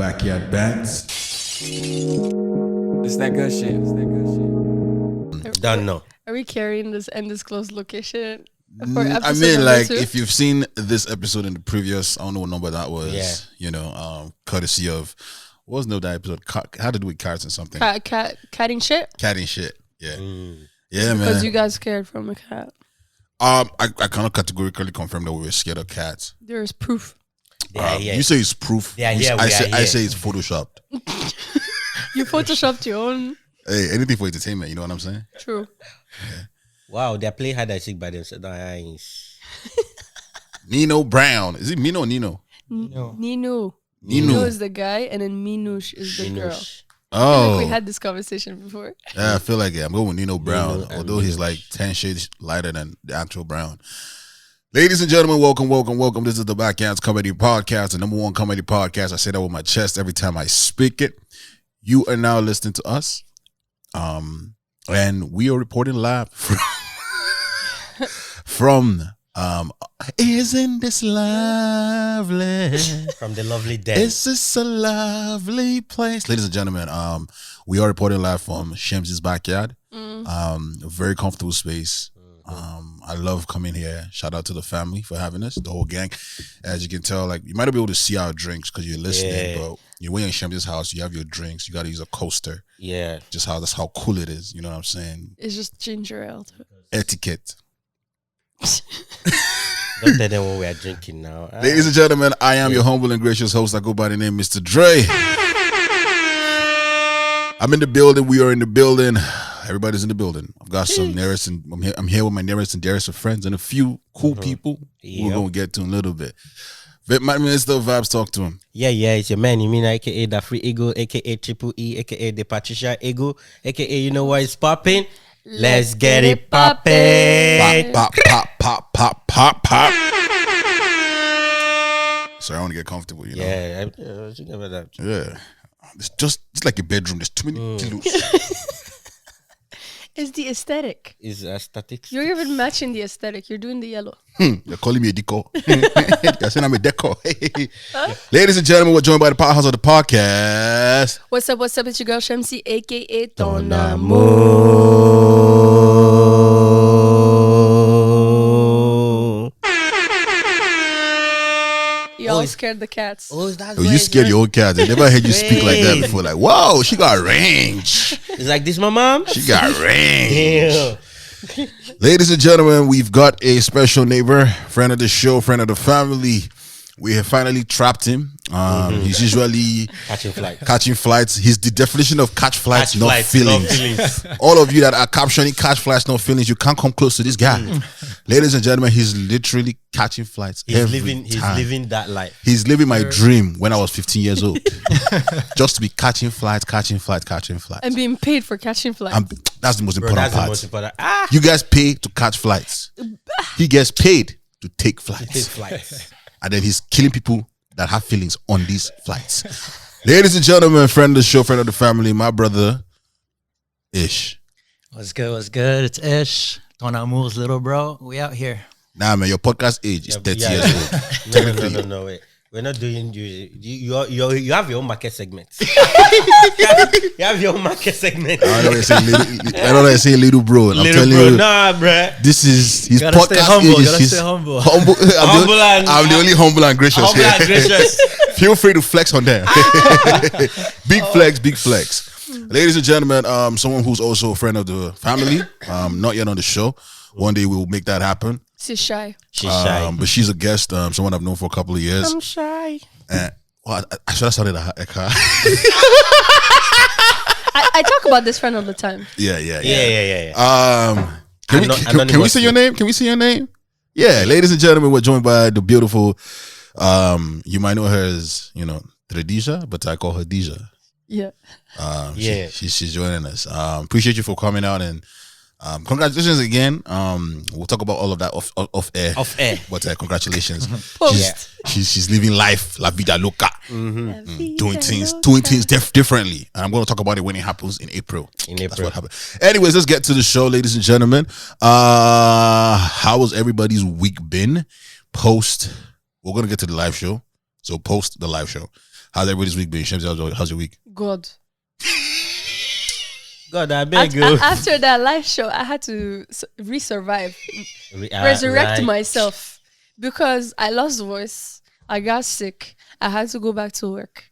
backyard bands. It's that good shit. Don't know. Are we carrying this undisclosed location? I mean, like, if you've seen this episode in the previous, I don't know what number that was. Yeah. You know, courtesy of what was that episode? How to do with cats and something. Catting shit. Catting shit. Yeah. Yeah, man. Because you guys scared from a cat. I cannot categorically confirm that we were scared of cats. There is proof. You say it's proof. Yeah, I say it's photoshopped. You photoshopped your own. Hey, anything for entertainment. You know what I'm saying? True. Yeah. Wow, they're playing hide and seek by themselves. Nice. Nino Brown. Is it Mino or Nino? Nino is the guy, and then Minush is the girl. Oh, we had this conversation before. Yeah, I feel like I'm going with Nino Brown, although he's like 10 shades lighter than the actual brown. Ladies and gentlemen, welcome. This is the Backhands Comedy Podcast, the number one comedy podcast. I say that with my chest every time I speak it. You are now listening to us, and we are reporting live from Isn't This Lovely? From the lovely dead. Is this a lovely place? Ladies and gentlemen, we are reporting live from Shem's backyard. A very comfortable space. I love coming here. Shout out to the family for having us, the whole gang. As you can tell, like, you might not be able to see our drinks because you're listening, but you're in Shem's house, you have your drinks, you got to use a coaster. Yeah. That's how cool it is. You know what I'm saying? It's just ginger ale. Etiquette. Don't tell them what we are drinking now. Ladies and gentlemen, I am your humble and gracious host. I go by the name Mr. Dre. I'm in the building. We are in the building. Everybody's in the building. I've got some nearest and I'm here with my nearest and dearest of friends and a few cool people we're gonna get to in a little bit. My Minister of Vibes, talk to him. Yeah, it's your man. You mean aka the Free Eagle, aka Triple E, aka the Patricia Eagle, aka you know what is popping? Let's get it popping. Pop. Sorry, I want to get comfortable, you know? Yeah. It's like a bedroom. There's too many kilos. It's the aesthetic. It's aesthetics. You're even matching the aesthetic. You're doing the yellow. You're calling me a deco. You're saying I'm a deco. Ladies and gentlemen, we're joined by the powerhouse of the podcast. What's up? It's your girl Shamsi, aka Ton Y'all scared the cats. You scared your own cats. I never heard you speak like that before. Like, whoa, she got range. It's like this, my mom. She got range. Ladies and gentlemen, we've got a special neighbor, friend of the show, friend of the family. We have finally trapped him. He's usually catching flights. He's the definition of catch flights, not feelings. All of you that are captioning catch flights, not feelings, you can't come close to this guy. Ladies and gentlemen, he's literally catching flights. He's living that life. He's living my dream when I was 15 years old. Just to be catching flights. And being paid for catching flights. That's the most important part. You guys pay to catch flights. He gets paid to take flights. And then he's killing people that have feelings on these flights. Ladies and gentlemen, friend of the show, friend of the family, my brother, Ish. What's good? It's Ish. Ton Amour's little bro. We out here. Nah, man, your podcast age is 30 years old. Technically. No, wait. We're not doing you have your own market segment. You have your own market segment. I know they say little bro. And I'm telling you, nah, bruh. This is his gotta podcast age. Stay humble. I'm the only humble and gracious. Feel free to flex on them. Big flex. Ladies and gentlemen, someone who's also a friend of the family, not yet on the show. One day we will make that happen. She's shy. But she's a guest, someone I've known for a couple of years. I'm shy. I should have started a car. I talk about this friend all the time. Yeah. Can we say your name? Yeah, ladies and gentlemen, we're joined by the beautiful, you might know her as, Tredisha, but I call her Deja. Yeah. She's joining us. Appreciate you for coming out and congratulations again. We'll talk about all of that off air. But congratulations. She's living life, la vida loca. Doing things differently. And I'm going to talk about it when it happens in April. That's what happened. Anyways, let's get to the show, ladies and gentlemen. How has everybody's week been? We're going to get to the live show. So post the live show. How's everybody's week been? Shamsi, how's your week? God. God, I beg you. After that live show, I had to resurvive, resurrect myself because I lost voice. I got sick. I had to go back to work.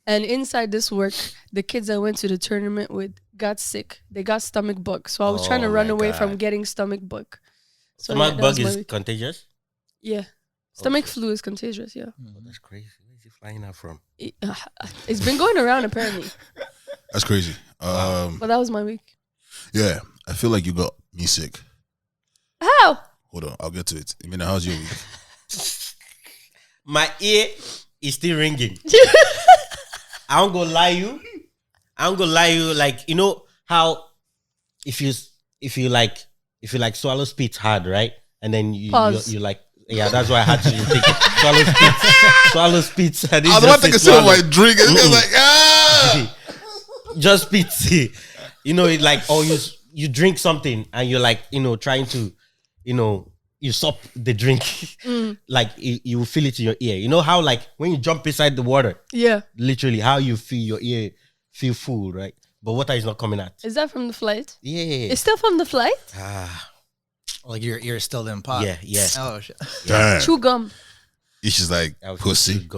And inside this work, the kids I went to the tournament with got sick. They got stomach bug. So I was trying to run away from getting stomach bug. So stomach bug is contagious? Yeah. Stomach flu is contagious, yeah. Oh, that's crazy. Where is he flying out from? It's been going around apparently. That's crazy. But that was my week. Yeah, I feel like you got me sick. How? Hold on, I'll get to it. Mina, how's your week? My ear is still ringing. I don't gonna lie you. Like, you know how if you like swallow spit hard, right? And then you like, yeah, that's why I had to take it. Swallow spit. I was about to take a sip of my drink and it's like, just spit. You know, it like, or you drink something and you're like, you know, trying to, you know, you sup the drink, like you feel it in your ear. You know how like when you jump inside the water, literally how you feel your ear feel full, right? But water is not coming out. Is that from the flight? Yeah. It's still from the flight? Like your ear is still in pot. Yeah. Oh shit. Damn. Chew gum. It's just like pussy.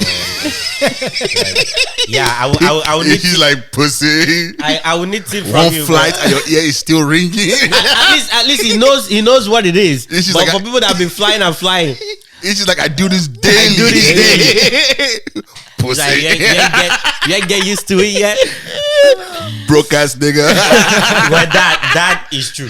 Yeah, I would need. He's like pussy. I would need to one flight and your ear is still ringing. at least he knows what it is. But like for people that have been flying and flying, it's just like I do this daily. Pussy. Like, you ain't get used to it yet. Broke ass nigga. Well, that is true.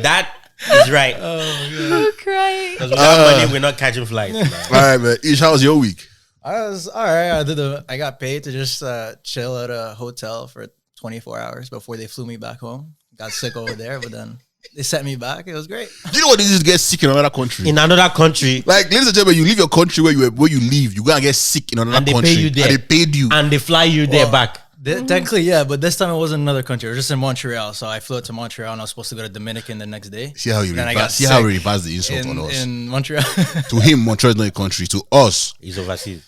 That is right. I'm crying. Because without money, we're not catching flights. All right, man. Ish, how was your week? I was all right. I got paid to just chill at a hotel for 24 hours before they flew me back home. Got sick over there, but then they sent me back. It was great. You know what it is to get sick in another country? In another country. Like, ladies and gentlemen, you leave your country where you live. You gotta get sick in another country. And they pay you there. And they paid you. And they fly you there back. Technically, yeah, but this time it wasn't another country. It was just in Montreal. So I flew to Montreal and I was supposed to go to Dominican the next day. See how he reversed the insult on us. In Montreal. To him, Montreal is not a country. To us, it's overseas.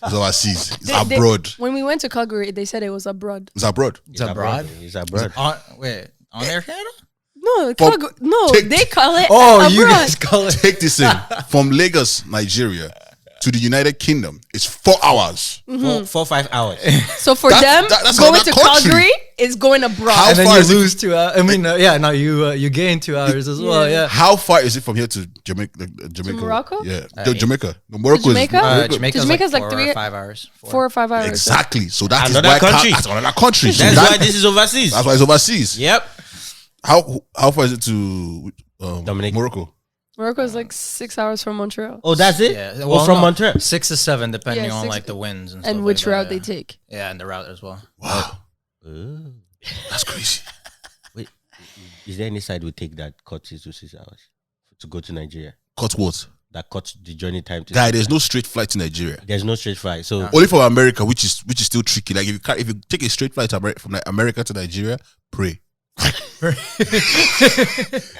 It's abroad. When we went to Calgary, they said it was abroad. It's abroad. It's abroad? It's abroad. On Air Canada? No, they call it abroad. You guys call it. Take this in. From Lagos, Nigeria, to the United Kingdom, it's 4 hours. 4-5 hours. So for that's going to Calgary is going abroad. How and then you lose 2 hours. I mean, you gain 2 hours as well. Yeah. How far is it from here to Jamaica? To Morocco? Yeah, Jamaica. No, Morocco Jamaica's like 4 or 5 hours. 4 or 5 hours. Exactly. So that's another country. That's another country. That's why this is overseas. That's why it's overseas. Yep. How far is it to Morocco? Morocco is like 6 hours from Montreal. Oh, that's it? Yeah. Well, from Montreal? 6 to 7, depending on like the winds and stuff. And which like route they take. Yeah, and the route as well. Wow. That's crazy. Wait, is there any side we take that cuts 6 to 6 hours to go to Nigeria? Cut what? That cuts the journey time to. Guy, there's no straight flight to Nigeria. There's no straight flight. So only from America, which is still tricky. Like if you take a straight flight from America to Nigeria, pray.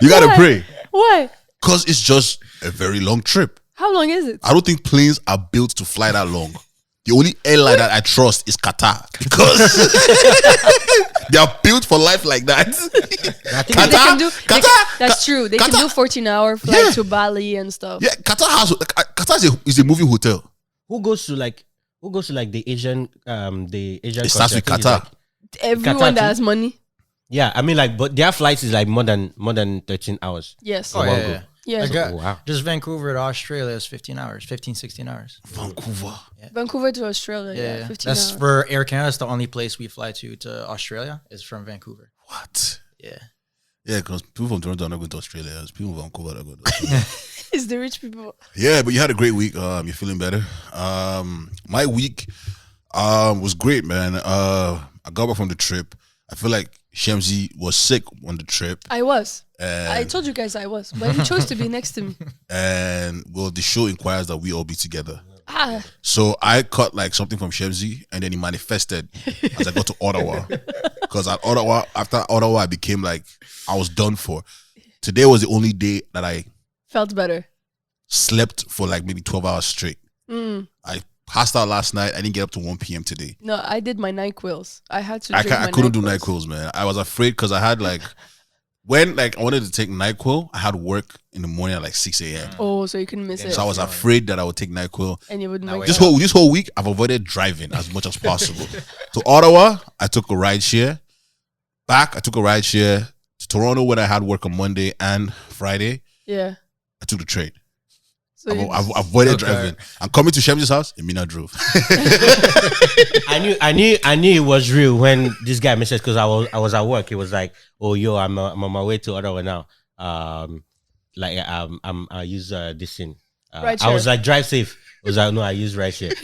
You gotta pray. Why? Because it's just a very long trip. How long is it? I don't think planes are built to fly that long. The only airline that I trust is Qatar because they are built for life like that. That's true. They can do 14-hour flight to Bali and stuff. Yeah, Qatar is a moving hotel. Who goes to the Asian It starts with Qatar. Everyone that has money. Yeah, I mean but their flights is like more than 13 hours. Yes. Oh, yeah. Yeah. Wow. Just Vancouver to Australia is 16 hours, 16 hours. Vancouver. Yeah. Vancouver to Australia, yeah. 15 That's hours. for Air Canada. That's the only place we fly to Australia is from Vancouver. What? Yeah. Yeah, because people from Toronto are not going to Australia. It's people from Vancouver that are going to Australia. It's the rich people. Yeah, but you had a great week. You're feeling better. My week was great, man. I got back from the trip. I feel like Shamsi was sick on the trip. I was. I told you guys I was, but he chose to be next to me. And the show inquires that we all be together. So I cut like something from Shamsi, and then he manifested as I got to Ottawa. Because after Ottawa, I became like I was done for. Today was the only day that I felt better. Slept for like maybe 12 hours straight. I passed out last night. I didn't get up to 1 p.m. today. No, I did my NyQuils. I had to. I couldn't do NyQuils, man. I was afraid because I had when I wanted to take NyQuil, I had work in the morning at like 6 a.m. Oh, so you couldn't miss it. So I was afraid that I would take NyQuil. And you wouldn't. This whole week, I've avoided driving as much as possible. To Ottawa, I took a ride share. Back, I took a ride share. To Toronto, when I had work on Monday and Friday. Yeah. I took the train. So I've avoided driving. I'm coming to Shem's house. Emina drove. I knew it was real when this guy messaged because I was at work. He was like, "Oh, yo, I'm on my way to Ottawa now. I use this thing. I was like, drive safe. I was like, no, I use rideshare.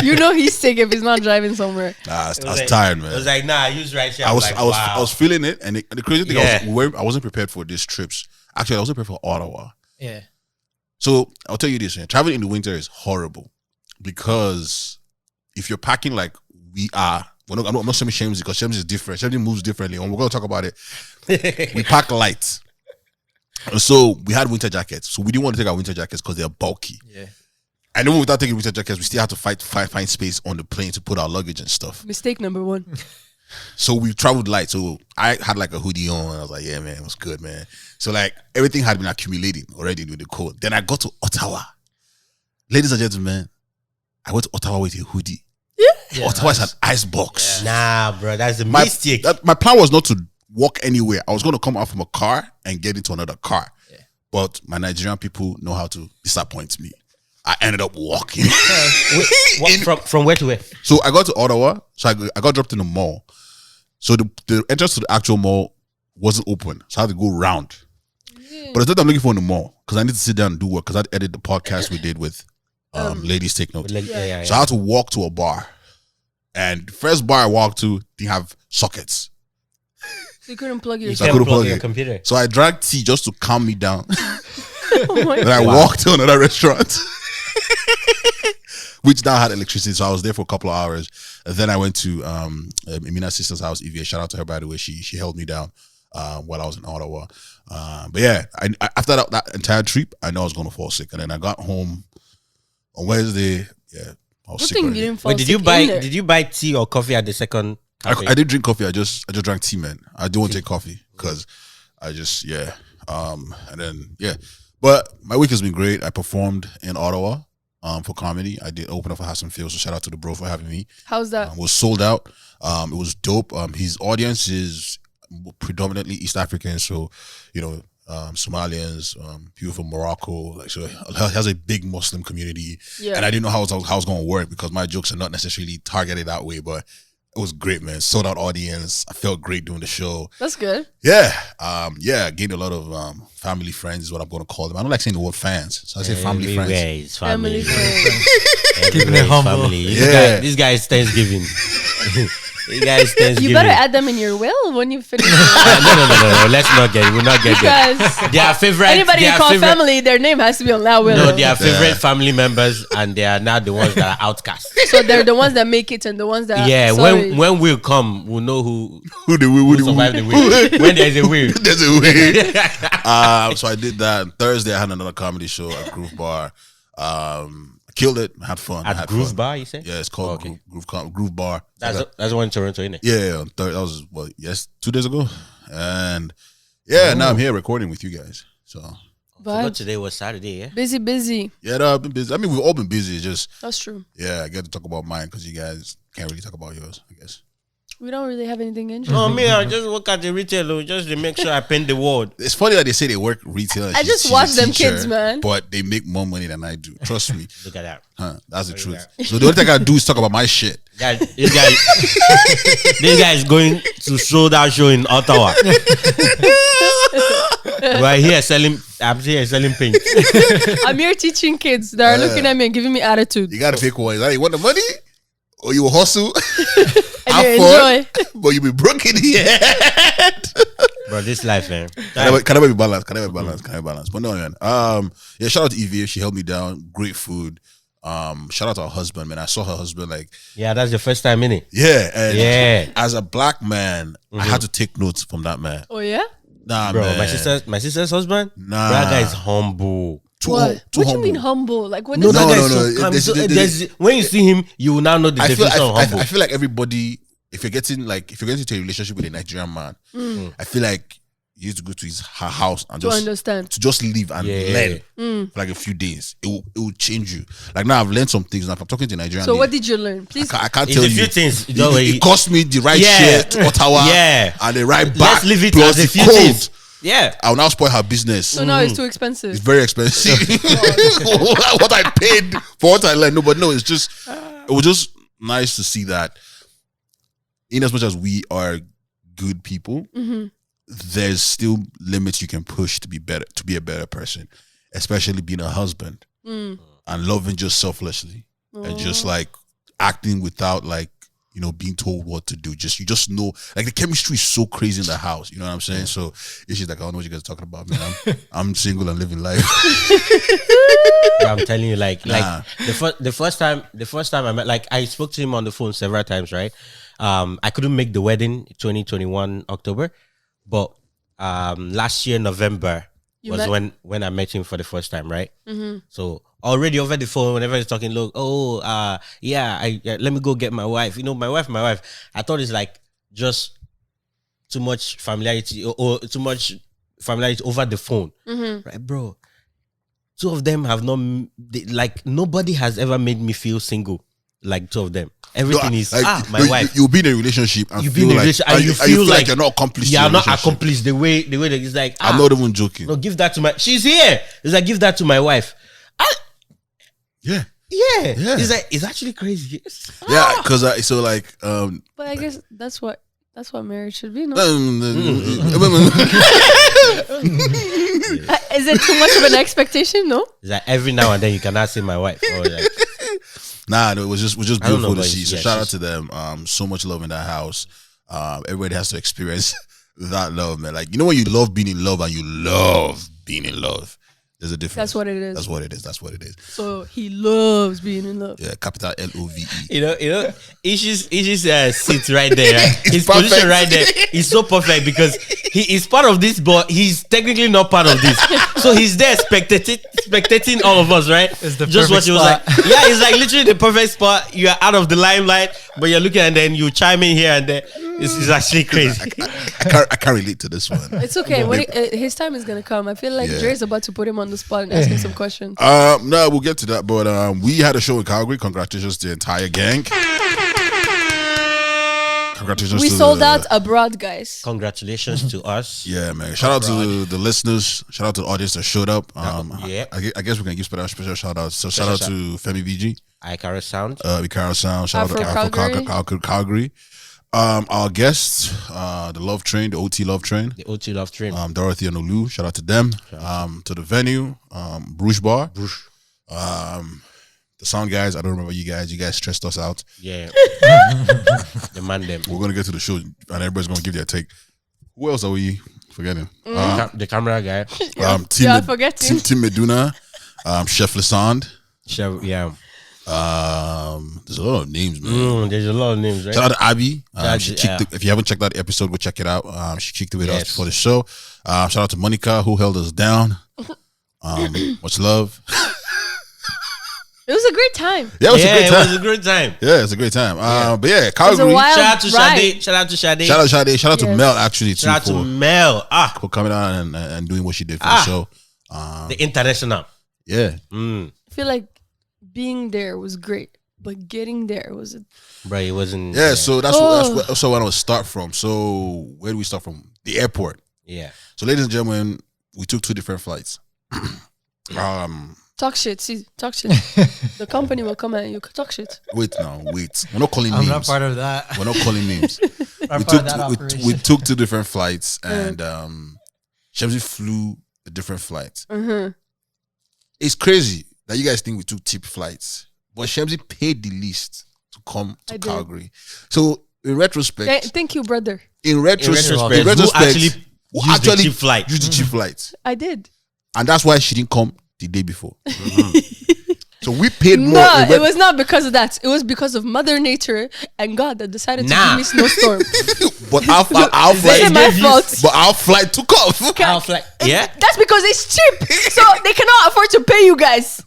You know he's sick if he's not driving somewhere. Nah, I was tired, man. I was like, nah, I use rideshare. I was feeling it, and the crazy thing, I wasn't prepared for these trips. Actually, I wasn't prepared for Ottawa. Yeah. So I'll tell you this, man. Traveling in the winter is horrible because if you're packing like we are, I'm not saying Shames because Shames is different. Shames moves differently, and we're going to talk about it. We pack light. And so we had winter jackets. So we didn't want to take our winter jackets because they're bulky. Yeah. And even without taking winter jackets, we still had to find space on the plane to put our luggage and stuff. Mistake number one. So we traveled light. So I had like a hoodie on. And I was like, yeah, man, it was good, man. So like everything had been accumulating already with the cold. Then I got to Ottawa. Ladies and gentlemen, I went to Ottawa with a hoodie. Yeah. Ottawa is an ice box. Yeah. Nah, bro, that's a mistake. My plan was not to walk anywhere. I was going to come out from a car and get into another car. Yeah. But my Nigerian people know how to disappoint me. I ended up walking. From where to where? So I got to Ottawa. So I got dropped in the mall. So the entrance to the actual mall wasn't open. So I had to go round. But it's not that I'm looking for in the mall because I need to sit down and do work because I had to edit the podcast we did with Ladies Take Notes. So I had to walk to a bar. And the first bar I walked to didn't have sockets. So you couldn't plug your computer. So I drank tea just to calm me down. Then I walked to another restaurant. Which now had electricity, so I was there for a couple of hours. And then I went to Emina's sister's house, Ivie. Shout out to her, by the way. She held me down while I was in Ottawa. But yeah, I after that entire trip, I know I was going to fall sick. And then I got home on Wednesday. Yeah, I was sick. Did you buy tea or coffee at the second cafe? I did drink coffee. I just drank tea, man. I don't want to take coffee because I just, yeah. And then, yeah. But my week has been great. I performed in Ottawa. For comedy, I did open up for Hassan Field, so shout out to the bro for having me. How's that? It was sold out. It was dope. His audience is predominantly East African, so Somalians, people from Morocco. Like, so he has a big Muslim community, and I didn't know how it was going to work because my jokes are not necessarily targeted that way, but it was great, man. Sold out audience. I felt great doing the show. That's good. Yeah. Gained a lot of family friends is what I'm going to call them. I don't like saying the word fans, so I say family friends. Family friends. Keeping it humble. This guy is Thanksgiving. You better add them in your will when you finish. No. Let's not get it. We'll not get it. Their favorite. Anybody you call family, their name has to be on that will. No, they are favorite family members, and they are not the ones that are outcasts. So they're the ones that make it, and the ones that. Yeah, when we'll come, we'll know who survived the will. When there's a will, there's a will. So I did that. Thursday, I had another comedy show at Groove Bar. Killed it. Had fun. At Groove Bar, you said? Yeah, it's called Groove Bar. That's the one in Toronto, isn't it? Yeah, that was 2 days ago, and now I'm here recording with you guys. So, but today was Saturday, yeah. Busy. Yeah, I've been busy. I mean, we've all been busy. Just that's true. Yeah, I get to talk about mine because you guys can't really talk about yours, I guess. We don't really have anything interesting. No, me, I just work at the retail just to make sure I paint the wall. It's funny that they say they work retail. I just watch them kids, man. But they make more money than I do. Trust me. Look at that. That's the truth. So the only thing I do is talk about my shit. This guy is going to show that show in Ottawa. I'm here selling paint. I'm here teaching kids that are looking at me and giving me attitude. You gotta pick one. You want the money? Or you will hustle? And you enjoy. But you be broke in the head. Bro, this life, man. Can I be balanced? But no, man. Shout out to Ivie. She held me down. Great food. Shout out to her husband, man. I saw her husband that's your first time, innit? Yeah. And as a black man, I had to take notes from that man. Oh, yeah? Nah, bro, man. My sister's husband? Nah. That guy is humble. What do you mean humble? Like what? No, no. When you see him, you will now know the definition of humble. I feel like everybody, if you're getting into a relationship with a Nigerian man, I feel like you need to go to her house and to just live and learn for like a few days. It will change you. Like now I've learned some things. Now if I'm talking to Nigerian. So what did you learn? Please, I can't tell you. Few things. It cost me the right share to Ottawa, and the right back. Let's leave it plus as a few cold. things. Yeah, I'll now spoil her business. So now it's too expensive. It's very expensive. What I paid for what I learned. No, but no, it was just nice to see that. In as much as we are good people, there's still limits you can push to be better, to be a better person, especially being a husband and loving just selflessly and just like acting without like, being told what to do. You just know, like the chemistry is so crazy in the house. You know what I'm saying? So it's just like, I don't know what you guys are talking about, man. I'm single and living life. I'm telling you, the first time I met, like I spoke to him on the phone several times, right? I couldn't make the wedding 2021 October, but last year November when I met him for the first time, right? So already over the phone, whenever he's talking, look, let me go get my wife. My wife. I thought it's like just too much familiarity or too much familiarity over the phone, right, bro? Two of them have not, nobody has ever made me feel single like two of them. Everything is my wife. You'll be in a relationship and you feel like you're not accomplished. Yeah, I'm not accomplished the way that it's like. I'm not even joking. No, give that to my. She's here. It's like give that to my wife. Yeah. It's like it's actually crazy. Yeah, because But I guess that's what marriage should be. No? Is it too much of an expectation? No. It's like every now and then you cannot say my wife. Or like, no, it was just beautiful to see. So shout out to them. So much love in that house. Everybody has to experience that love, man. Like, when you love being in love and you love being in love, there's a difference. That's what it is. That's what it is. So he loves being in love. Yeah, capital LOVE. Ishi's sits right there. Right? His position right there is so perfect because he is part of this, but he's technically not part of this. So he's there spectating all of us, right? It's the just what perfect he was spot. like. Yeah, it's like literally the perfect spot. You are out of the limelight, but you're looking and then you chime in here and there. It's actually crazy. I can't relate to this one. It's okay. When his time is gonna come, I feel like Dre's about to put him on the spot and ask him some questions. No, we'll get to that. But we had a show in Calgary. Congratulations to the entire gang. Congratulations. We sold out abroad, guys. Congratulations to us. Yeah, man. Shout out to the listeners. Shout out to the audience that showed up. Yeah. I guess we can give special shout outs. So shout out to Femi VG. Icaro Sound. Icaro Sound. Shout out to Afro Calgary. Our guests, the Love Train, the OT Love Train. The OT Love Train. Dorothy and Olu. Shout out to them. To the venue, Bruce Bar. The sound guys, I don't remember you guys. You guys stressed us out. Yeah. The man them. We're gonna get to the show and everybody's gonna give their take. Who else are we forgetting? The camera guy. Forgetting. Tim Meduna, Chef Lassand. Chef, yeah. There's a lot of names, man. There's a lot of names, right? Shout out to Ivie. If you haven't checked out the episode, go check it out. She kicked it with us before the show. Shout out to Monica, who held us down. Much love. It was a great time. Yeah, it was a great time. It was a great time. Yeah, it was a great time. But yeah, Calgary. Shout out to Sade. Shout out to Sade. Shout out to Mel, actually, too. Shout out to Mel. For coming out and doing what she did for the show. The international. Yeah. I feel like being there was great, but getting there was Right, it wasn't. Yeah, so that's what I want to start from. So where do we start from? The airport. Yeah. So ladies and gentlemen, we took 2 different flights. Talk shit. The company will come and you talk shit. Wait. We're not calling names. I'm not part of that. We're not calling names. we took 2 different flights and Shamsi flew a different flight. It's crazy that you guys think we took cheap flights, but Shamsi paid the least to come to Calgary. So in retrospect, thank you, brother. In retrospect, who actually used the cheap flight? I did, and that's why she didn't come the day before. So we paid more. No, it was not because of that. It was because of Mother Nature and God that decided to give me snowstorm. But our flight, this is my fault. But our flight took off. Our flight, yeah. That's because it's cheap, so they cannot afford to pay you guys.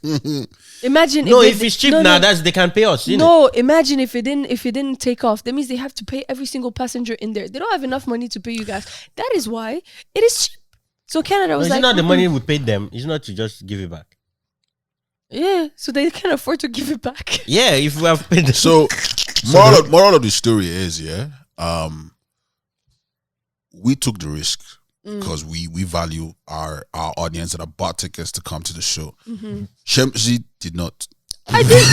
Imagine. No, if it's cheap now, that's they can pay us. No, imagine if it didn't take off. That means they have to pay every single passenger in there. They don't have enough money to pay you guys. That is why it is cheap. So Canada was it's not the money we paid them. It's not to just give it back. Yeah, so they can't afford to give it back. Yeah, if we have paid them. So moral of the story is, we took the risk because we value our audience that have bought tickets to come to the show. Shemzi did not. I did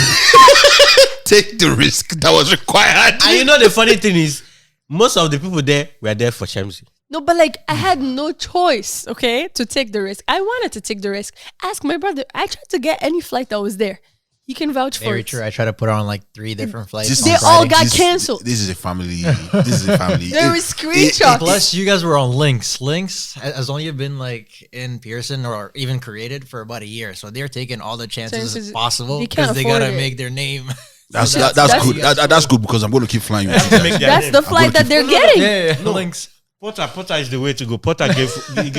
take the risk that was required. And you know the funny thing is, most of the people there were there for Shemzi. No, but like I had no choice, okay, to take the risk. I wanted to take the risk. Ask my brother. I tried to get any flight that was there. He can vouch for it. Very true. I tried to put on like 3 different flights. They all got canceled. This is a family. There were screenshots. Plus, you guys were on Lynx. Lynx has only been like in Pearson or even created for about a year. So they're taking all the chances possible because they gotta make their name. That's good. That's good because I'm going to keep flying. That's the flight that they're getting. Yeah. Lynx. Porter is the way to go. Porter gave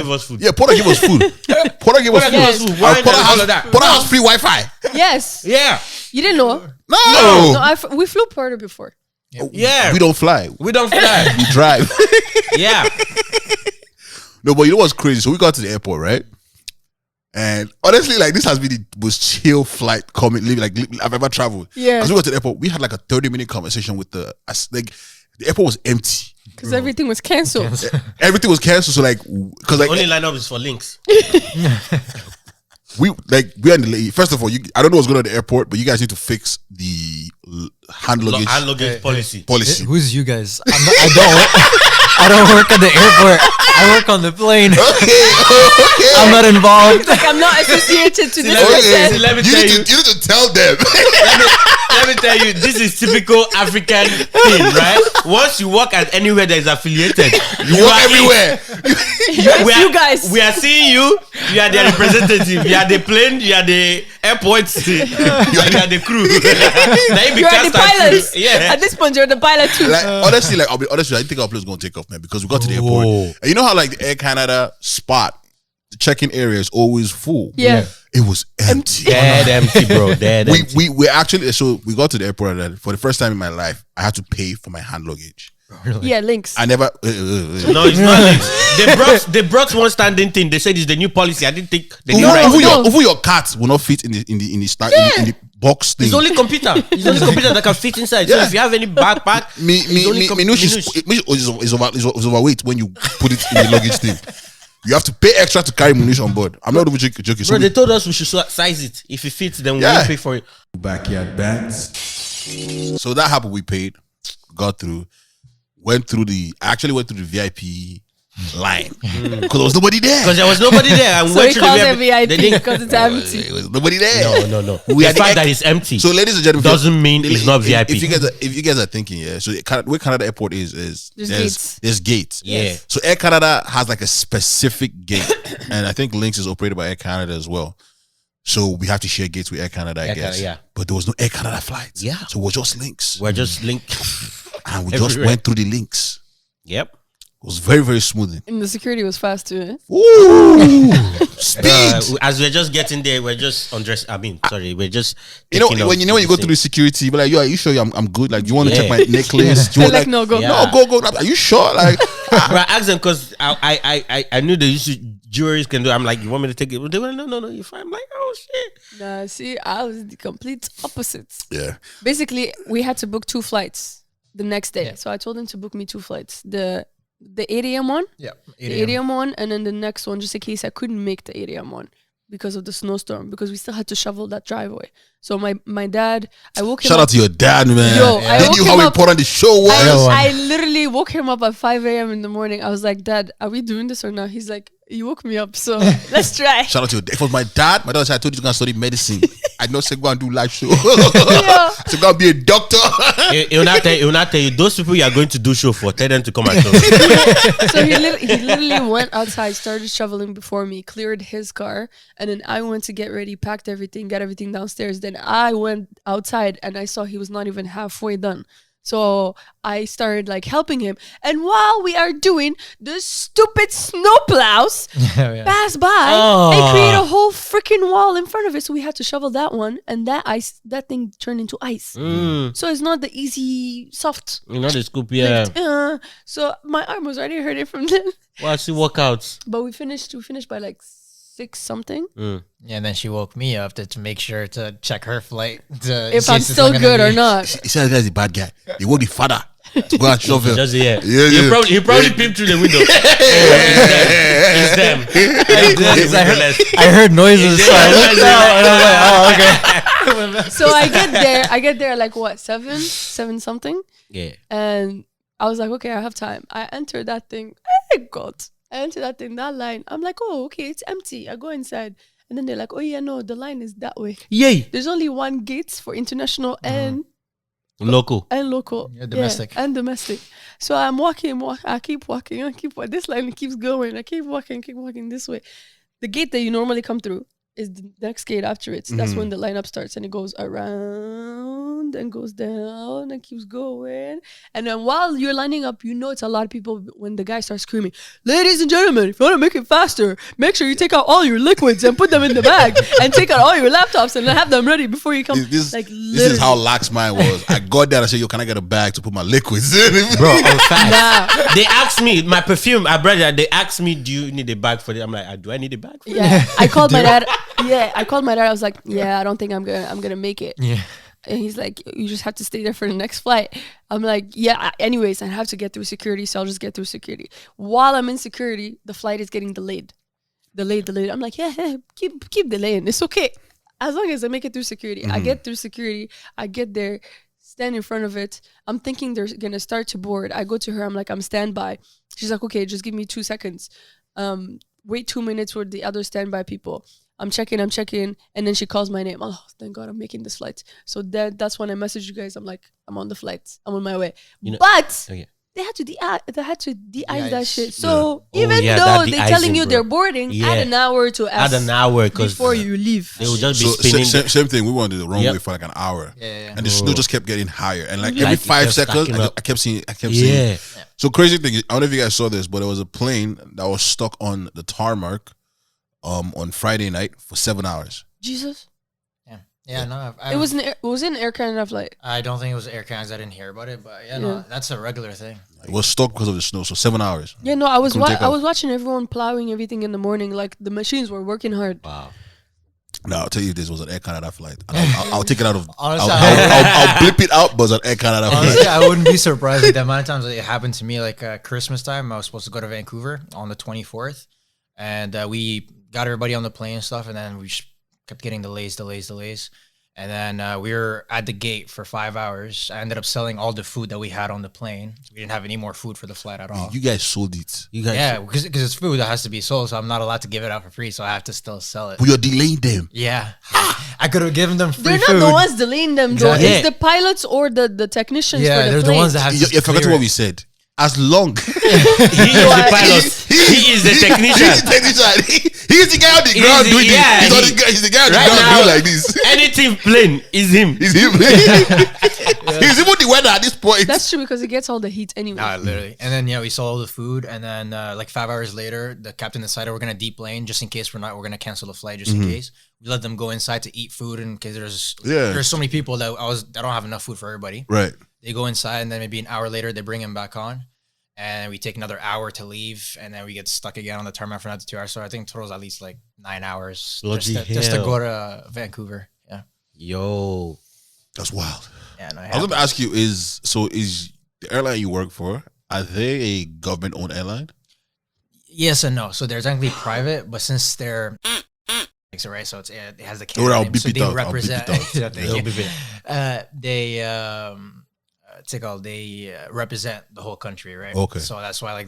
us food. Yeah, Porter gave us food. Porter gave us food. Porter has free Wi-Fi. Yes. Yeah. You didn't know? No. We flew Porter before. Yeah. We don't fly. We drive. Yeah. No, but you know what's crazy? So we got to the airport, right? And honestly, like this has been the most chill flight I've ever traveled. Yeah. Because we got to the airport, we had like a 30-minute conversation with the airport was empty. Because everything was cancelled. Everything was cancelled. So because only lineup is for links. we are in the first of all. I don't know what's going on at the airport, but you guys need to fix the hand luggage policy. Who's you guys? I don't work at the airport. I work on the plane. Okay. I'm not involved. Like I'm not associated to this person. Let me tell you. You need to tell them. Let me tell you, this is typical African thing, right? Once you work at anywhere that is affiliated, you work everywhere. You guys. We are seeing you. You are the representative. You are the plane. You are the airport. You are the crew. You are the pilot. Yeah. At this point, you're the pilot too. Honestly, I'll be honest with you, I think our plane is going to take off, man, because we got to the airport. And you know how the Air Canada spot, the check-in area is always full. Yeah. It was empty. Dead empty, bro. Dead empty. We actually, so we got to the airport and for the first time in my life, I had to pay for my hand luggage. Really? Yeah, links. I never. No, it's not links. They brought one standing thing. They said it's the new policy. I didn't think they Over your cart will not fit in the box thing. It's only computer. It's only computer that can fit inside. So if you have any backpack, is overweight when you put it in the luggage thing. You have to pay extra to carry munition on board. I'm not even joking. Bro, they told us we should size it. If it fits, then we'll pay for it. Backyard bands. So that happened. We paid, got through, actually went through the VIP line because there was nobody there. Because there was nobody there. And so we called it VIP because it's empty. There was nobody there. No. The fact that it's empty. So, ladies and gentlemen, doesn't mean it's not VIP. If you guys are thinking, so where Canada Airport is there's gates. Yeah. So Air Canada has like a specific gate, and I think Lynx is operated by Air Canada as well. So we have to share gates with Air Canada, I guess. Yeah. But there was no Air Canada flights. Yeah. So we're just Lynx. We're just linked. And we just went through the links. Yep. It was very, very smooth. And the security was fast too. Eh? Ooh, speed. As we're just getting there, we're just undressed. We're just. When you go through the security, but like, are you sure I'm good? Like, do you want to check my necklace? Do you want, no, go. Yeah. No, go. Are you sure? Like, I asked them because I knew the juries can do. I'm like, you want me to take it? They went, no, you're fine. I'm like, oh shit. Nah, see, I was the complete opposite. Yeah. Basically, we had to book 2 flights the next day. Yeah. So I told them to book me 2 flights. The 8 a.m. one? Yeah. The 8 a.m. one, and then the next one, just in case I couldn't make the 8 a.m. one because of the snowstorm, because we still had to shovel that driveway. So my dad, I woke him up. Shout out to your dad, man. Yo, They knew how important the show was. I literally woke him up at 5 a.m. in the morning. I was like, Dad, are we doing this or not? He's like, you woke me up, so let's try. Shout out to your dad. If it was my dad said, I told you to go and study medicine. I know say go and do live show. So go and be a doctor. He'll not tell you those people you are going to do show for. Tell them to come and talk. So he literally went outside, started shoveling before me, cleared his car, and then I went to get ready, packed everything, got everything downstairs. Then I went outside and I saw he was not even halfway done. So I started like helping him. And while we are doing the stupid snowplows pass by and create a whole freaking wall in front of it. So we had to shovel that one, and that thing turned into ice. So it's not the easy soft. You know the scoop, yeah. So my arm was already hurting from then. Well, I see workouts. But we finished by like 6 something. Yeah, and then she woke me up to make sure to check her flight if I'm still good or not. He said the guy's a bad guy. He woke the father to go and shovel. Just He probably peeped through the window. It's them. I heard noises, so I looked out and I was like, oh, okay. So I get there like what, 7 something? Yeah. And I was like, okay, I have time. I entered that thing. Hey God. I entered that line. I'm like, oh, okay, it's empty. I go inside. And then they're like, oh yeah, no, the line is that way. Yay. There's only one gate for international and local. Yeah, domestic. And domestic. So I'm walking. I keep walking. This line keeps going. I keep walking this way. The gate that you normally come through is the next gate after it. So that's when the lineup starts, and it goes around and goes down and keeps going. And then while you're lining up, you know it's a lot of people when the guy starts screaming, ladies and gentlemen, if you want to make it faster, make sure you take out all your liquids and put them in the bag and take out all your laptops and have them ready before you come. This is how lax mine was. I got there and I said, yo, can I get a bag to put my liquids in? Bro, I'm fast. They asked me, my perfume, my brother, they asked me, do you need a bag for it? I'm like, do I need a bag for it? Yeah. I called my dad. I called my dad. I was like, yeah, I don't think I'm gonna make it. Yeah. And he's like, you just have to stay there for the next flight. I'm like, yeah, anyways, I have to get through security, so I'll just get through security. While I'm in security, the flight is getting delayed. I'm like, yeah, keep delaying. It's okay. As long as I make it through security. I get through security. I get there, stand in front of it. I'm thinking they're going to start to board. I go to her. I'm like, I'm standby. She's like, okay, just give me 2 seconds. Wait 2 minutes for the other standby people. I'm checking, and then she calls my name. Oh, thank God I'm making this flight. So that's when I message you guys. I'm like, I'm on the flight. I'm on my way. But they had to de-ice that shit. So even though they're telling you they're boarding, add an hour to before you leave. They will just be spinning. Same thing. We wanted the wrong way for like an hour. Yeah. And the snow just kept getting higher. And like every 5 seconds, I kept seeing. So crazy thing, I don't know if you guys saw this, but there was a plane that was stuck on the tarmac on Friday night for 7 hours. Jesus. Yeah, no. It was an Air Canada flight. I don't think it was Air Canada. I didn't hear about it, but no, that's a regular thing. It was stuck because of the snow, so 7 hours. Yeah, no, I was watching everyone plowing everything in the morning. Like the machines were working hard. Wow. No, I'll tell you, if this was an Air Canada flight. I'll take it out of. Honestly, I'll blip it out, but it's an Air Canada flight. Honestly, I wouldn't be surprised at the amount of times it happened to me. Like Christmas time, I was supposed to go to Vancouver on the 24th, and we got everybody on the plane and stuff, and then we just kept getting delays. And then we were at the gate for 5 hours. I ended up selling all the food that we had on the plane. We didn't have any more food for the flight at all. You guys sold it. Because it's food that has to be sold, so I'm not allowed to give it out for free, so I have to still sell it. But you're delaying them. Yeah. I could have given them free They're food. not the ones delaying them, though. Exactly. It's the pilots or the technicians for the plane. They're the ones that have to You forgot what we said. As long He is the pilot. He is the technician. He's the technician. He's the guy on the ground doing this. He's the guy on the ground doing like this. Anything plane is him. He's him. He's even the weather at this point. That's true because it gets all the heat anyway. Nah, literally. And then we sold all the food, and then like 5 hours later, the captain decided we're gonna deplane just in case we're gonna cancel the flight just in case. We let them go inside to eat food in case there's so many people that I don't have enough food for everybody. Right. They go inside, and then maybe an hour later they bring him back on, and we take another hour to leave, and then we get stuck again on the tarmac for another 2 hours. So I think total is at least like 9 hours just to go to Vancouver. Yeah. Yo, that's wild. Yeah, no, I was going to ask you: is the airline you work for, are they a government-owned airline? Yes and no. So they're technically private, but since they're right, so it has the Canadian name, so they represent. They represent the whole country, right? Okay. So that's why